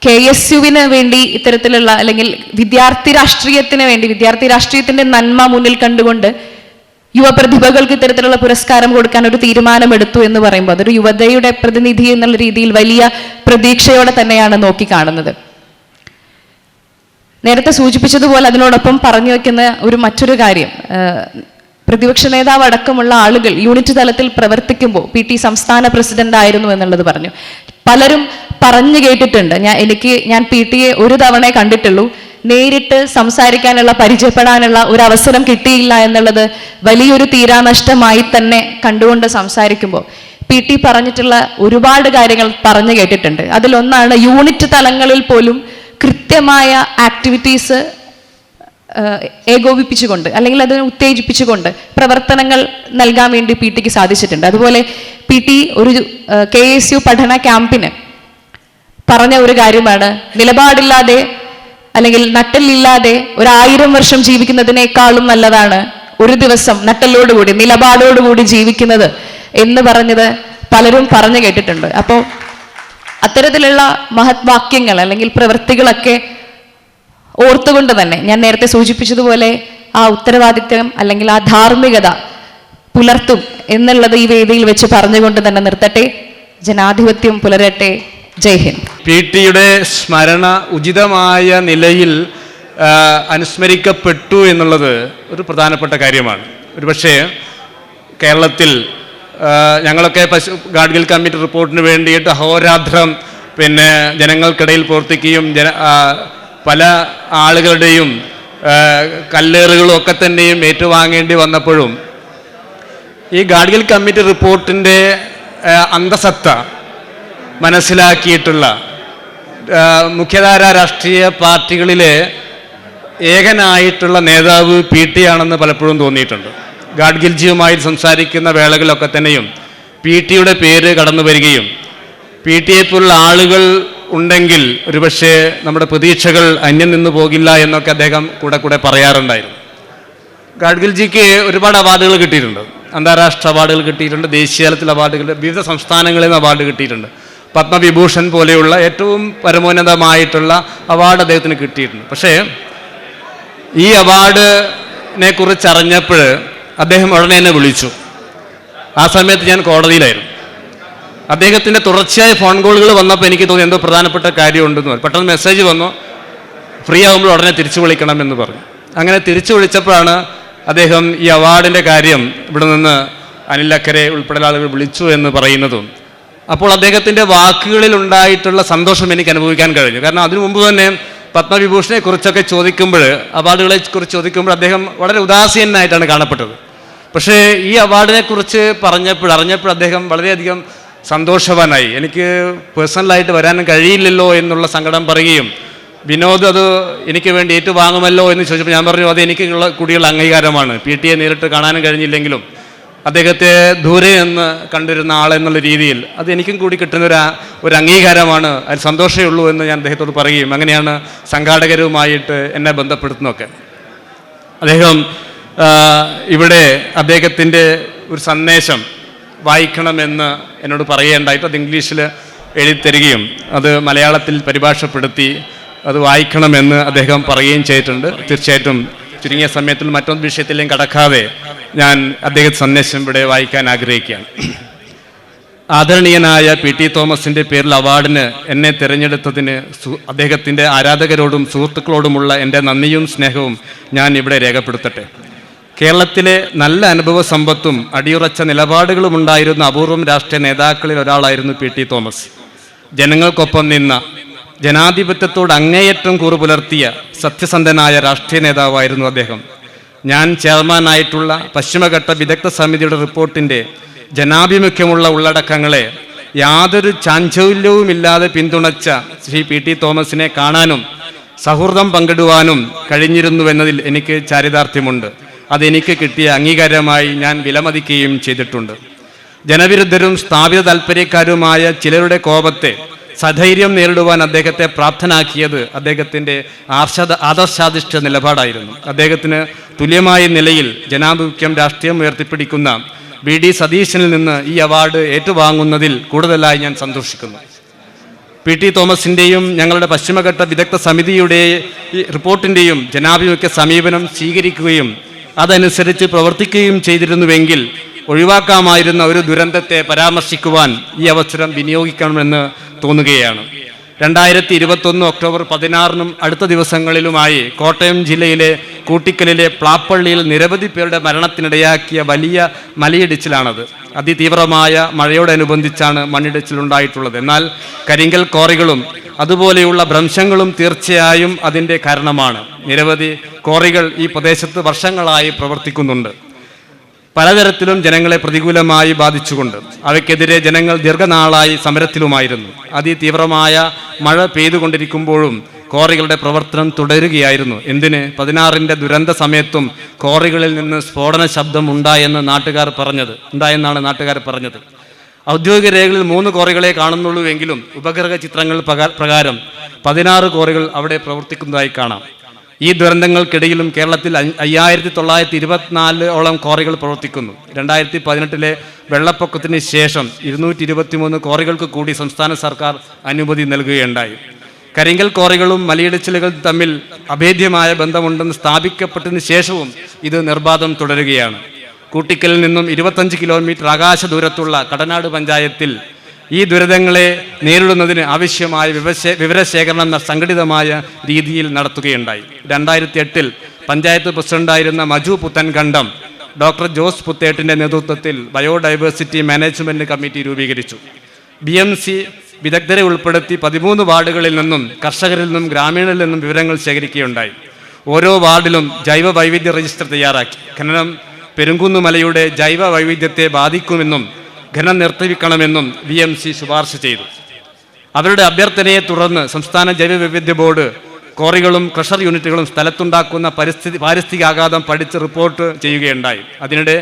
KSUവിന് വേണ്ടി ഇത്തരത്തിലുള്ള, അല്ലെങ്കിൽ വിദ്യാർത്ഥി രാഷ്ട്രീയത്തിന് വേണ്ടി, വിദ്യാർത്ഥി രാഷ്ട്രീയത്തിൻ്റെ നന്മ മുന്നിൽ കണ്ടുകൊണ്ട് യുവപ്രതിഭകൾക്ക് ഇത്തരത്തിലുള്ള പുരസ്കാരം കൊടുക്കാൻ ഒരു തീരുമാനമെടുത്തു എന്ന് പറയുമ്പോൾ അതൊരു യുവതയുടെ പ്രതിനിധി എന്നുള്ള രീതിയിൽ വലിയ പ്രതീക്ഷയോടെ തന്നെയാണ് നോക്കിക്കാണുന്നത്. നേരത്തെ സൂചിപ്പിച്ചതുപോലെ അതിനോടൊപ്പം പറഞ്ഞു വെക്കുന്ന മറ്റൊരു കാര്യം, പ്രതിപക്ഷ നേതാവ് അടക്കമുള്ള ആളുകൾ യൂണിറ്റ് തലത്തിൽ പ്രവർത്തിക്കുമ്പോൾ PT സംസ്ഥാന പ്രസിഡന്റ് ആയിരുന്നു എന്നുള്ളത് പറഞ്ഞു. പലരും പറഞ്ഞു കേട്ടിട്ടുണ്ട്. ഞാൻ PT ഒരു തവണ കണ്ടിട്ടുള്ളൂ. നേരിട്ട് സംസാരിക്കാനുള്ള, പരിചയപ്പെടാനുള്ള ഒരു അവസരം കിട്ടിയില്ല എന്നുള്ളത് വലിയൊരു തീരാനഷ്ടമായി തന്നെ കണ്ടുകൊണ്ട് സംസാരിക്കുമ്പോൾ PT പറഞ്ഞിട്ടുള്ള ഒരുപാട് കാര്യങ്ങൾ പറഞ്ഞു കേട്ടിട്ടുണ്ട്. അതിലൊന്നാണ് യൂണിറ്റ് തലങ്ങളിൽ പോലും കൃത്യമായ ആക്ടിവിറ്റീസ് ഏകോപിപ്പിച്ചുകൊണ്ട്, അല്ലെങ്കിൽ അതിനെ ഉത്തേജിപ്പിച്ചുകൊണ്ട് പ്രവർത്തനങ്ങൾ നൽകാൻ വേണ്ടി PTക്ക് സാധിച്ചിട്ടുണ്ട്. അതുപോലെ PT ഒരു KSU പഠന ക്യാമ്പിന് പറഞ്ഞ ഒരു കാര്യമാണ്, നിലപാടില്ലാതെ അല്ലെങ്കിൽ നട്ടലില്ലാതെ 1000 വർഷം ജീവിക്കുന്നതിനേക്കാളും നല്ലതാണ് ഒരു ദിവസം നട്ടലോടുകൂടി, നിലപാടോടുകൂടി ജീവിക്കുന്നത് എന്ന് പറഞ്ഞത് പലരും പറഞ്ഞു കേട്ടിട്ടുണ്ട്. അപ്പോൾ അത്തരത്തിലുള്ള മഹത് വാക്യങ്ങൾ അല്ലെങ്കിൽ പ്രവൃത്തികളൊക്കെ ഓർത്തുകൊണ്ട് തന്നെ ഞാൻ നേരത്തെ സൂചിപ്പിച്ചതുപോലെ ആ ഉത്തരവാദിത്യം അല്ലെങ്കിൽ ആ ധാർമ്മികത പുലർത്തും എന്നുള്ളത് ഈ വേദിയിൽ വെച്ച് പറഞ്ഞുകൊണ്ട് തന്നെ നിർത്തട്ടെ. ജനാധിപത്യം പുലരട്ടെ. ജയ് ഹിന്ദ്. PT സ്മരണ ഉചിതമായ നിലയിൽ അനുസ്മരിക്കപ്പെട്ടു എന്നുള്ളത് ഒരു പ്രധാനപ്പെട്ട കാര്യമാണ്. ഒരുപക്ഷെ കേരളത്തിൽ ഞങ്ങളൊക്കെ ഗാഡ്ഗിൽ കമ്മിറ്റി റിപ്പോർട്ടിന് വേണ്ടിയിട്ട് അഹോരാത്രം ജനങ്ങൾക്കിടയിൽ പ്രവർത്തിക്കുകയും പല ആളുകളുടെയും കല്ലേറുകളും ഒക്കെ തന്നെയും ഏറ്റുവാങ്ങേണ്ടി വന്നപ്പോഴും ഈ ഗാഡ്ഗിൽ കമ്മിറ്റി റിപ്പോർട്ടിൻ്റെ അന്തസത്ത മനസ്സിലാക്കിയിട്ടുള്ള മുഖ്യധാര രാഷ്ട്രീയ പാർട്ടികളിലെ ഏകനായിട്ടുള്ള നേതാവ് PT ആണെന്ന് പലപ്പോഴും തോന്നിയിട്ടുണ്ട്. ഗാഡ്ഗിൽജിയുമായി സംസാരിക്കുന്ന വേളകളിലൊക്കെ തന്നെയും PT പേര് കടന്നു വരികയും PT ആളുകൾ ഉണ്ടെങ്കിൽ ഒരുപക്ഷെ നമ്മുടെ പ്രതീക്ഷകൾ അന്യം നിന്നു പോകില്ല എന്നൊക്കെ അദ്ദേഹം കൂടെ പറയാറുണ്ടായിരുന്നു. ഗാഡ്ഗിൽജിക്ക് ഒരുപാട് അവാർഡുകൾ കിട്ടിയിട്ടുണ്ട്. അന്താരാഷ്ട്ര അവാർഡുകൾ കിട്ടിയിട്ടുണ്ട്, ദേശീയ തലത്തിൽ അവാർഡുകൾ, വിവിധ സംസ്ഥാനങ്ങളിൽ നിന്ന് അവാർഡ് കിട്ടിയിട്ടുണ്ട്. പത്മവിഭൂഷൺ പോലെയുള്ള ഏറ്റവും പരമോന്നതമായിട്ടുള്ള അവാർഡ് അദ്ദേഹത്തിന് കിട്ടിയിട്ടുണ്ട്. പക്ഷേ ഈ അവാർഡിനെ കുറിച്ച് അറിഞ്ഞപ്പോൾ അദ്ദേഹം ഉടനെ എന്നെ വിളിച്ചു. ആ സമയത്ത് ഞാൻ കോടതിയിലായിരുന്നു. അദ്ദേഹത്തിൻ്റെ തുടർച്ചയായ ഫോൺ കോളുകൾ വന്നപ്പോൾ എനിക്ക് തോന്നി എന്തോ പ്രധാനപ്പെട്ട കാര്യമുണ്ടെന്ന് പറഞ്ഞു. പെട്ടെന്ന് മെസ്സേജ് വന്നു, ഫ്രീ ആകുമ്പോൾ ഉടനെ തിരിച്ചു വിളിക്കണം എന്ന് പറഞ്ഞു. അങ്ങനെ തിരിച്ചു വിളിച്ചപ്പോഴാണ് അദ്ദേഹം ഈ അവാർഡിൻ്റെ കാര്യം ഇവിടെ നിന്ന് അനിൽ അക്കരെ ഉൾപ്പെടെ ആളുകൾ വിളിച്ചു എന്ന് പറയുന്നതും. അപ്പോൾ അദ്ദേഹത്തിൻ്റെ വാക്കുകളിൽ ഉണ്ടായിട്ടുള്ള സന്തോഷം എനിക്ക് അനുഭവിക്കാൻ കഴിഞ്ഞു. കാരണം അതിനു മുമ്പ് തന്നെ പത്മവിഭൂഷണെ കുറിച്ചൊക്കെ ചോദിക്കുമ്പോൾ, അവാർഡുകളെ കുറിച്ച് ചോദിക്കുമ്പോൾ അദ്ദേഹം വളരെ ഉദാസീനായിട്ടാണ് കാണപ്പെട്ടത്. പക്ഷേ ഈ അവാർഡിനെ കുറിച്ച് അറിഞ്ഞപ്പോൾ അദ്ദേഹം വളരെയധികം സന്തോഷവാനായി. എനിക്ക് പേഴ്സണലായിട്ട് വരാനും കഴിയില്ലല്ലോ എന്നുള്ള സങ്കടം പറയുകയും, വിനോദ് അത് എനിക്ക് വേണ്ടി ഏറ്റുവാങ്ങുമല്ലോ എന്ന് ചോദിച്ചപ്പോൾ ഞാൻ പറഞ്ഞു, അത് എനിക്ക് കൂടിയുള്ള അംഗീകാരമാണ്. PTയെ നേരിട്ട് കാണാനും കഴിഞ്ഞില്ലെങ്കിലും അദ്ദേഹത്തെ ദൂരെ നിന്ന് കണ്ടിരുന്ന ആളെന്നുള്ള രീതിയിൽ അത് എനിക്കും കൂടി കിട്ടുന്ന ഒരു അംഗീകാരമാണ്, അതിൽ സന്തോഷമേ ഉള്ളൂ എന്ന് ഞാൻ അദ്ദേഹത്തോട് പറയുകയും അങ്ങനെയാണ് സംഘാടകരുമായിട്ട് എന്നെ ബന്ധപ്പെടുത്തുന്നതൊക്കെ. അദ്ദേഹം ഇവിടെ അദ്ദേഹത്തിൻ്റെ ഒരു സന്ദേശം വായിക്കണമെന്ന് എന്നോട് പറയുകയുണ്ടായിട്ട് അത് ഇംഗ്ലീഷിൽ എഴുതിത്തരികയും അത് മലയാളത്തിൽ പരിഭാഷപ്പെടുത്തി അത് വായിക്കണമെന്ന് അദ്ദേഹം പറയുകയും ചെയ്തിട്ടുണ്ട്. തീർച്ചയായിട്ടും ചുരുങ്ങിയ സമയത്തിൽ മറ്റൊരു വിഷയത്തിലേക്കും കടക്കാതെ ഞാൻ അദ്ദേഹത്തെ സന്ദേശം ഇവിടെ വായിക്കാൻ ആഗ്രഹിക്കുകയാണ്. ആദരണീയനായ PT തോമസിൻ്റെ പേരിൽ അവാർഡിന് എന്നെ തിരഞ്ഞെടുത്തതിന് അദ്ദേഹത്തിൻ്റെ ആരാധകരോടും സുഹൃത്തുക്കളോടുമുള്ള എൻ്റെ നന്ദിയും സ്നേഹവും ഞാൻ ഇവിടെ രേഖപ്പെടുത്തട്ടെ. കേരളത്തിലെ നല്ല അനുഭവ സമ്പത്തും അടിയുറച്ച നിലപാടുകളും ഉണ്ടായിരുന്ന അപൂർവം രാഷ്ട്രീയ നേതാക്കളിൽ ഒരാളായിരുന്നു PT തോമസ്. ജനങ്ങൾക്കൊപ്പം നിന്ന, ജനാധിപത്യത്തോട് അങ്ങേയറ്റം കൂറു പുലർത്തിയ സത്യസന്ധനായ രാഷ്ട്രീയ നേതാവായിരുന്നു അദ്ദേഹം. ഞാൻ ചെയർമാനായിട്ടുള്ള പശ്ചിമഘട്ട വിദഗ്ധ സമിതിയുടെ റിപ്പോർട്ടിൻ്റെ ജനാഭിമുഖ്യമുള്ള ഉള്ളടക്കങ്ങളെ യാതൊരു ചാഞ്ചല്യവുമില്ലാതെ പിന്തുണച്ച ശ്രീ PT തോമസിനെ കാണാനും സൗഹൃദം പങ്കിടുവാനും കഴിഞ്ഞിരുന്നുവെന്നതിൽ എനിക്ക് ചാരിതാർത്ഥ്യമുണ്ട്. അതെനിക്ക് കിട്ടിയ അംഗീകാരമായി ഞാൻ വിലമതിക്കുകയും ചെയ്തിട്ടുണ്ട്. ജനവിരുദ്ധരും സ്ഥാപിത താൽപ്പര്യക്കാരുമായ ചിലരുടെ കോപത്തെ സധൈര്യം നേരിടുവാൻ അദ്ദേഹത്തെ പ്രാപ്തനാക്കിയത് അദ്ദേഹത്തിൻ്റെ ആദർശാധിഷ്ഠിത നിലപാടായിരുന്നു. അദ്ദേഹത്തിന് തുല്യമായ നിലയിൽ ജനാഭിമുഖ്യം രാഷ്ട്രീയം ഉയർത്തിപ്പിടിക്കുന്ന VD സതീശനിൽ നിന്ന് ഈ അവാർഡ് ഏറ്റുവാങ്ങുന്നതിൽ കൂടുതലായി ഞാൻ സന്തോഷിക്കുന്നു. PT തോമസിൻ്റെയും ഞങ്ങളുടെ പശ്ചിമഘട്ട വിദഗ്ധ സമിതിയുടെ റിപ്പോർട്ടിൻ്റെയും ജനാഭിമുഖ്യ സമീപനം സ്വീകരിക്കുകയും അതനുസരിച്ച് പ്രവർത്തിക്കുകയും ചെയ്തിരുന്നുവെങ്കിൽ ഒഴിവാക്കാമായിരുന്ന ഒരു ദുരന്തത്തെ പരാമർശിക്കുവാൻ ഈ അവസരം വിനിയോഗിക്കണമെന്ന് തോന്നുകയാണ്. 2021 ഒക്ടോബർ 16-നും അടുത്ത ദിവസങ്ങളിലുമായി കോട്ടയം ജില്ലയിലെ കൂട്ടിക്കലിലെ പ്ലാപ്പള്ളിയിൽ നിരവധി പേരുടെ മരണത്തിനിടയാക്കിയ വലിയ മലയിടിച്ചിലാണത്. അതിതീവ്രമായ മഴയോടനുബന്ധിച്ചാണ് മണ്ണിടിച്ചിലുണ്ടായിട്ടുള്ളത്. എന്നാൽ കരിങ്കൽ ക്വാറികളും അതുപോലെയുള്ള ഭ്രംശങ്ങളും തീർച്ചയായും അതിൻ്റെ കാരണമാണ്. നിരവധി ക്വാറികൾ ഈ പ്രദേശത്ത് വർഷങ്ങളായി പ്രവർത്തിക്കുന്നുണ്ട്, പലതരത്തിലും ജനങ്ങളെ പ്രതികൂലമായി ബാധിച്ചുകൊണ്ട്. അവയ്ക്കെതിരെ ജനങ്ങൾ ദീർഘനാളായി സമരത്തിലുമായിരുന്നു. അതിതീവ്രമായ മഴ പെയ്തുകൊണ്ടിരിക്കുമ്പോഴും ക്വാറികളുടെ പ്രവർത്തനം തുടരുകയായിരുന്നു. എന്തിന് 16-ന്റെ ദുരന്ത സമയത്തും ക്വാറികളിൽ നിന്ന് സ്ഫോടന ശബ്ദം ഉണ്ടായെന്നാണ് നാട്ടുകാർ പറഞ്ഞത്. ഔദ്യോഗിക രേഖകളിൽ 3 ക്വാറികളെ കാണുന്നുള്ളൂവെങ്കിലും ഉപഗ്രഹ ചിത്രങ്ങൾ പ്രകാരം 16 ക്വാറികൾ അവിടെ പ്രവർത്തിക്കുന്നതായി കാണാം. ഈ ദുരന്തങ്ങൾക്കിടയിലും കേരളത്തിൽ 5924 ക്വാറികൾ പ്രവർത്തിക്കുന്നു. 2018 വെള്ളപ്പൊക്കത്തിന് ശേഷം 223 ക്വാറികൾക്ക് കൂടി സംസ്ഥാന സർക്കാർ അനുമതി നൽകുകയുണ്ടായി. കരിങ്കൽ ക്വാറികളും മലയിടിച്ചിലുകളും തമ്മിൽ അഭേദ്യമായ ബന്ധമുണ്ടെന്ന് സ്ഥാപിക്കപ്പെട്ടതിന് ശേഷവും ഇത് നിർബാധം തുടരുകയാണ്. കൂട്ടിക്കലിൽ നിന്നും 25 കിലോമീറ്റർ ആകാശ ദൂരത്തുള്ള കടനാട് പഞ്ചായത്തിൽ ഈ ദുരിതങ്ങളെ നേരിടുന്നതിന് ആവശ്യമായ വിവരശേഖരണം സംഘടിതമായ രീതിയിൽ നടത്തുകയുണ്ടായി. 2008 പഞ്ചായത്ത് പ്രസിഡന്റായിരുന്ന മജു പുത്തൻകണ്ടം ഡോക്ടർ ജോസ് പുത്തേട്ടിൻ്റെ നേതൃത്വത്തിൽ ബയോഡൈവേഴ്സിറ്റി മാനേജ്മെൻറ്റ് കമ്മിറ്റി രൂപീകരിച്ചു. BMC വിദഗ്ധരെ ഉൾപ്പെടുത്തി 13 വാർഡുകളിൽ നിന്നും കർഷകരിൽ നിന്നും ഗ്രാമീണരിൽ നിന്നും വിവരങ്ങൾ ശേഖരിക്കുകയുണ്ടായി. ഓരോ വാർഡിലും ജൈവ വൈവിധ്യ രജിസ്റ്റർ തയ്യാറാക്കി. ഖനനം പെരുങ്കുന്നുമലയുടെ ജൈവ വൈവിധ്യത്തെ ബാധിക്കുമെന്നും ഖനനം നിർത്തിവെക്കണമെന്നും BMC ശുപാർശ ചെയ്തു. അവരുടെ അഭ്യർത്ഥനയെ തുടർന്ന് സംസ്ഥാന ജൈവ വൈവിധ്യ ബോർഡ് ക്വാറികളും ക്രഷർ യൂണിറ്റുകളും സ്ഥലത്തുണ്ടാക്കുന്ന പാരിസ്ഥിതികാഘാതം പഠിച്ച് റിപ്പോർട്ട് ചെയ്യുകയുണ്ടായി. അതിനിടെ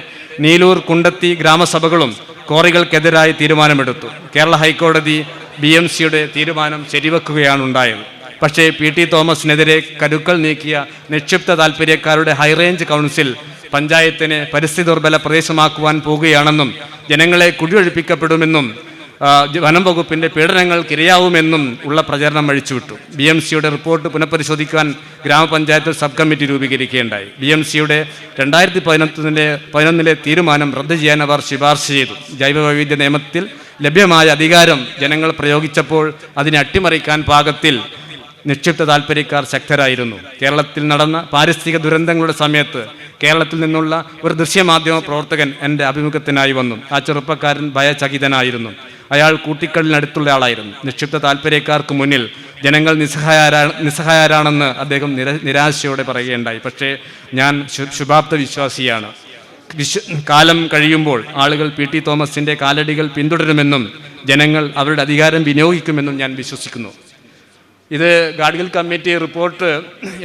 നീലൂർ, കുണ്ടത്തി ഗ്രാമസഭകളും ക്വാറികൾക്കെതിരായി തീരുമാനമെടുത്തു. കേരള ഹൈക്കോടതി BMCയുടെ തീരുമാനം ശരിവെക്കുകയാണ് ഉണ്ടായത്. പക്ഷേ PT തോമസിനെതിരെ കരുക്കൾ നീക്കിയ നിക്ഷിപ്ത താൽപ്പര്യക്കാരുടെ ഹൈറേഞ്ച് കൗൺസിൽ പഞ്ചായത്തിനെ പരിസ്ഥിതി ദുർബല പ്രദേശമാക്കുവാൻ പോകുകയാണെന്നും ജനങ്ങളെ കുടിയൊഴിപ്പിക്കപ്പെടുമെന്നും വനം വകുപ്പിൻ്റെ പീഡനങ്ങൾക്കിരയാവുമെന്നും ഉള്ള പ്രചരണം അഴിച്ചുവിട്ടു. BMCയുടെ റിപ്പോർട്ട് പുനഃപരിശോധിക്കാൻ ഗ്രാമപഞ്ചായത്ത് സബ് കമ്മിറ്റി രൂപീകരിക്കുകയുണ്ടായി. BMCയുടെ 2011 തീരുമാനം റദ്ദ് ചെയ്യാൻ അവർ ശുപാർശ ചെയ്തു. ജൈവവൈവിധ്യ നിയമത്തിൽ ലഭ്യമായ അധികാരം ജനങ്ങൾ പ്രയോഗിച്ചപ്പോൾ അതിനെ അട്ടിമറിക്കാൻ പാകത്തിൽ നിക്ഷിപ്ത താൽപ്പര്യക്കാർ ശക്തരായിരുന്നു. കേരളത്തിൽ നടന്ന പാരിസ്ഥിതിക ദുരന്തങ്ങളുടെ സമയത്ത് കേരളത്തിൽ നിന്നുള്ള ഒരു ദൃശ്യമാധ്യമ പ്രവർത്തകൻ എൻ്റെ അഭിമുഖത്തിനായി വന്നു. ആ ചെറുപ്പക്കാരൻ ഭയചകിതനായിരുന്നു. അയാൾ കൂട്ടിക്കടലിനടുത്തുള്ള ആളായിരുന്നു. നിക്ഷിപ്ത താൽപ്പര്യക്കാർക്ക് മുന്നിൽ ജനങ്ങൾ നിസ്സഹായരാണെന്ന് അദ്ദേഹം നിരാശയോടെ പറയുകയുണ്ടായി. പക്ഷേ ഞാൻ ശുഭാപ്ത വിശ്വാസിയാണ്. കാലം കഴിയുമ്പോൾ ആളുകൾ PT തോമസിൻ്റെ കാലടികൾ പിന്തുടരുമെന്നും ജനങ്ങൾ അവരുടെ അധികാരം വിനിയോഗിക്കുമെന്നും ഞാൻ വിശ്വസിക്കുന്നു. ഇത് ഗാഡ്ഗിൽ കമ്മിറ്റി റിപ്പോർട്ട്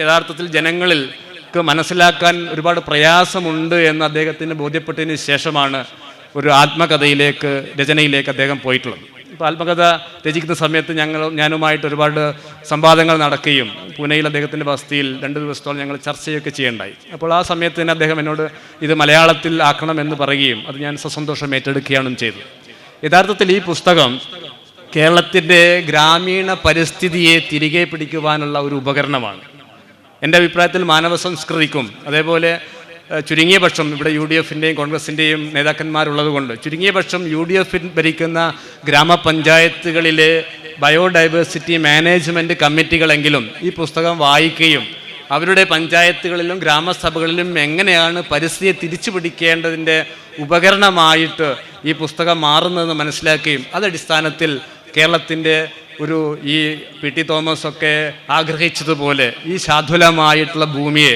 യഥാർത്ഥത്തിൽ ജനങ്ങൾക്ക് മനസ്സിലാക്കാൻ ഒരുപാട് പ്രയാസമുണ്ട് എന്ന് അദ്ദേഹത്തിന് ബോധ്യപ്പെട്ടതിന് ശേഷമാണ് ഒരു രചനയിലേക്ക് അദ്ദേഹം പോയിട്ടുള്ളത്. ഇപ്പോൾ ആത്മകഥ രചിക്കുന്ന സമയത്ത് ഞാനുമായിട്ട് ഒരുപാട് സംവാദങ്ങൾ നടക്കുകയും പൂനെയിൽ അദ്ദേഹത്തിൻ്റെ വസതിയിൽ 2 ദിവസത്തോളം ഞങ്ങൾ ചർച്ചയൊക്കെ ചെയ്യേണ്ടായി. അപ്പോൾ ആ സമയത്ത് തന്നെ അദ്ദേഹം എന്നോട് ഇത് മലയാളത്തിൽ ആക്കണമെന്ന് പറയുകയും അത് ഞാൻ സസന്തോഷം ഏറ്റെടുക്കുകയാണ് ചെയ്തത്. യഥാർത്ഥത്തിൽ ഈ പുസ്തകം കേരളത്തിൻ്റെ ഗ്രാമീണ പരിസ്ഥിതിയെ തിരികെ പിടിക്കുവാനുള്ള ഒരു ഉപകരണമാണ്. എൻ്റെ അഭിപ്രായത്തിൽ മാനവ സംസ്കൃതിക്കും അതേപോലെ ചുരുങ്ങിയ പക്ഷം ഇവിടെ UDFൻ്റെയും കോൺഗ്രസിൻ്റെയും നേതാക്കന്മാരുള്ളതുകൊണ്ട് ചുരുങ്ങിയ പക്ഷം UDF ഭരിക്കുന്ന ഗ്രാമപഞ്ചായത്തുകളിലെ ബയോഡൈവേഴ്സിറ്റി മാനേജ്മെൻറ്റ് കമ്മിറ്റികളെങ്കിലും ഈ പുസ്തകം വായിക്കുകയും അവരുടെ പഞ്ചായത്തുകളിലും ഗ്രാമസഭകളിലും എങ്ങനെയാണ് പരിസ്ഥിതിയെ തിരിച്ചു പിടിക്കേണ്ടതിൻ്റെ ഉപകരണമായിട്ട് ഈ പുസ്തകം മാറുന്നതെന്ന് മനസ്സിലാക്കുകയും അതടിസ്ഥാനത്തിൽ കേരളത്തിൻ്റെ ഈ PT തോമസ് ഒക്കെ ആഗ്രഹിച്ചതുപോലെ ഈ ശാദ്വലമായിട്ടുള്ള ഭൂമിയെ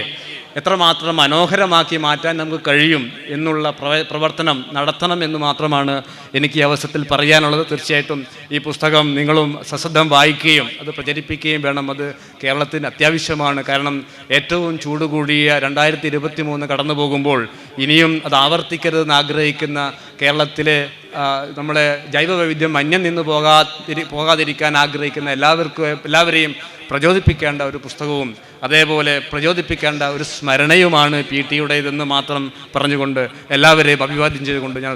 എത്രമാത്രം മനോഹരമാക്കി മാറ്റാൻ നമുക്ക് കഴിയും എന്നുള്ള പ്രവർത്തനം നടത്തണം എന്ന് മാത്രമാണ് എനിക്ക് ഈ അവസരത്തിൽ പറയാനുള്ളത്. തീർച്ചയായിട്ടും ഈ പുസ്തകം നിങ്ങളും സശ്രദ്ധം വായിക്കുകയും അത് പ്രചരിപ്പിക്കുകയും വേണം. അത് കേരളത്തിന് അത്യാവശ്യമാണ്. കാരണം ഏറ്റവും ചൂട് കൂടിയ 2023 കടന്നു പോകുമ്പോൾ ഇനിയും അത് ആവർത്തിക്കരുതെന്ന് ആഗ്രഹിക്കുന്ന കേരളത്തിലെ നമ്മളെ ജൈവവൈവിധ്യം അന്യം നിന്ന് പോകാതിരിക്കാൻ ആഗ്രഹിക്കുന്ന എല്ലാവരെയും പ്രചോദിപ്പിക്കേണ്ട ഒരു പുസ്തകവും അതേപോലെ പ്രചോദിപ്പിക്കേണ്ട ഒരു സ്മരണയുമാണ് PT യുടേതെന്ന് മാത്രം പറഞ്ഞുകൊണ്ട് എല്ലാവരെയും അഭിവാദ്യം ചെയ്തുകൊണ്ട് ഞാൻ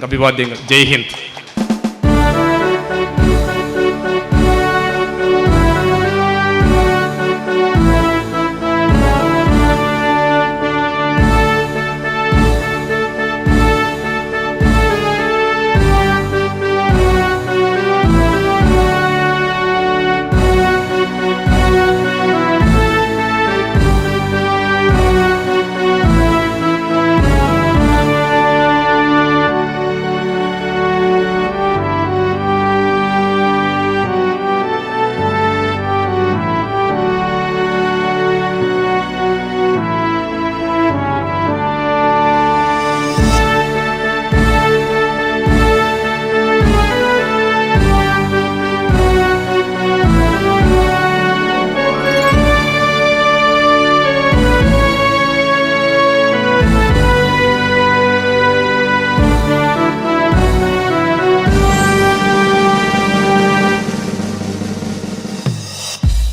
അഭിവാദ്യങ്ങൾ. ജയ് ഹിന്ദ്.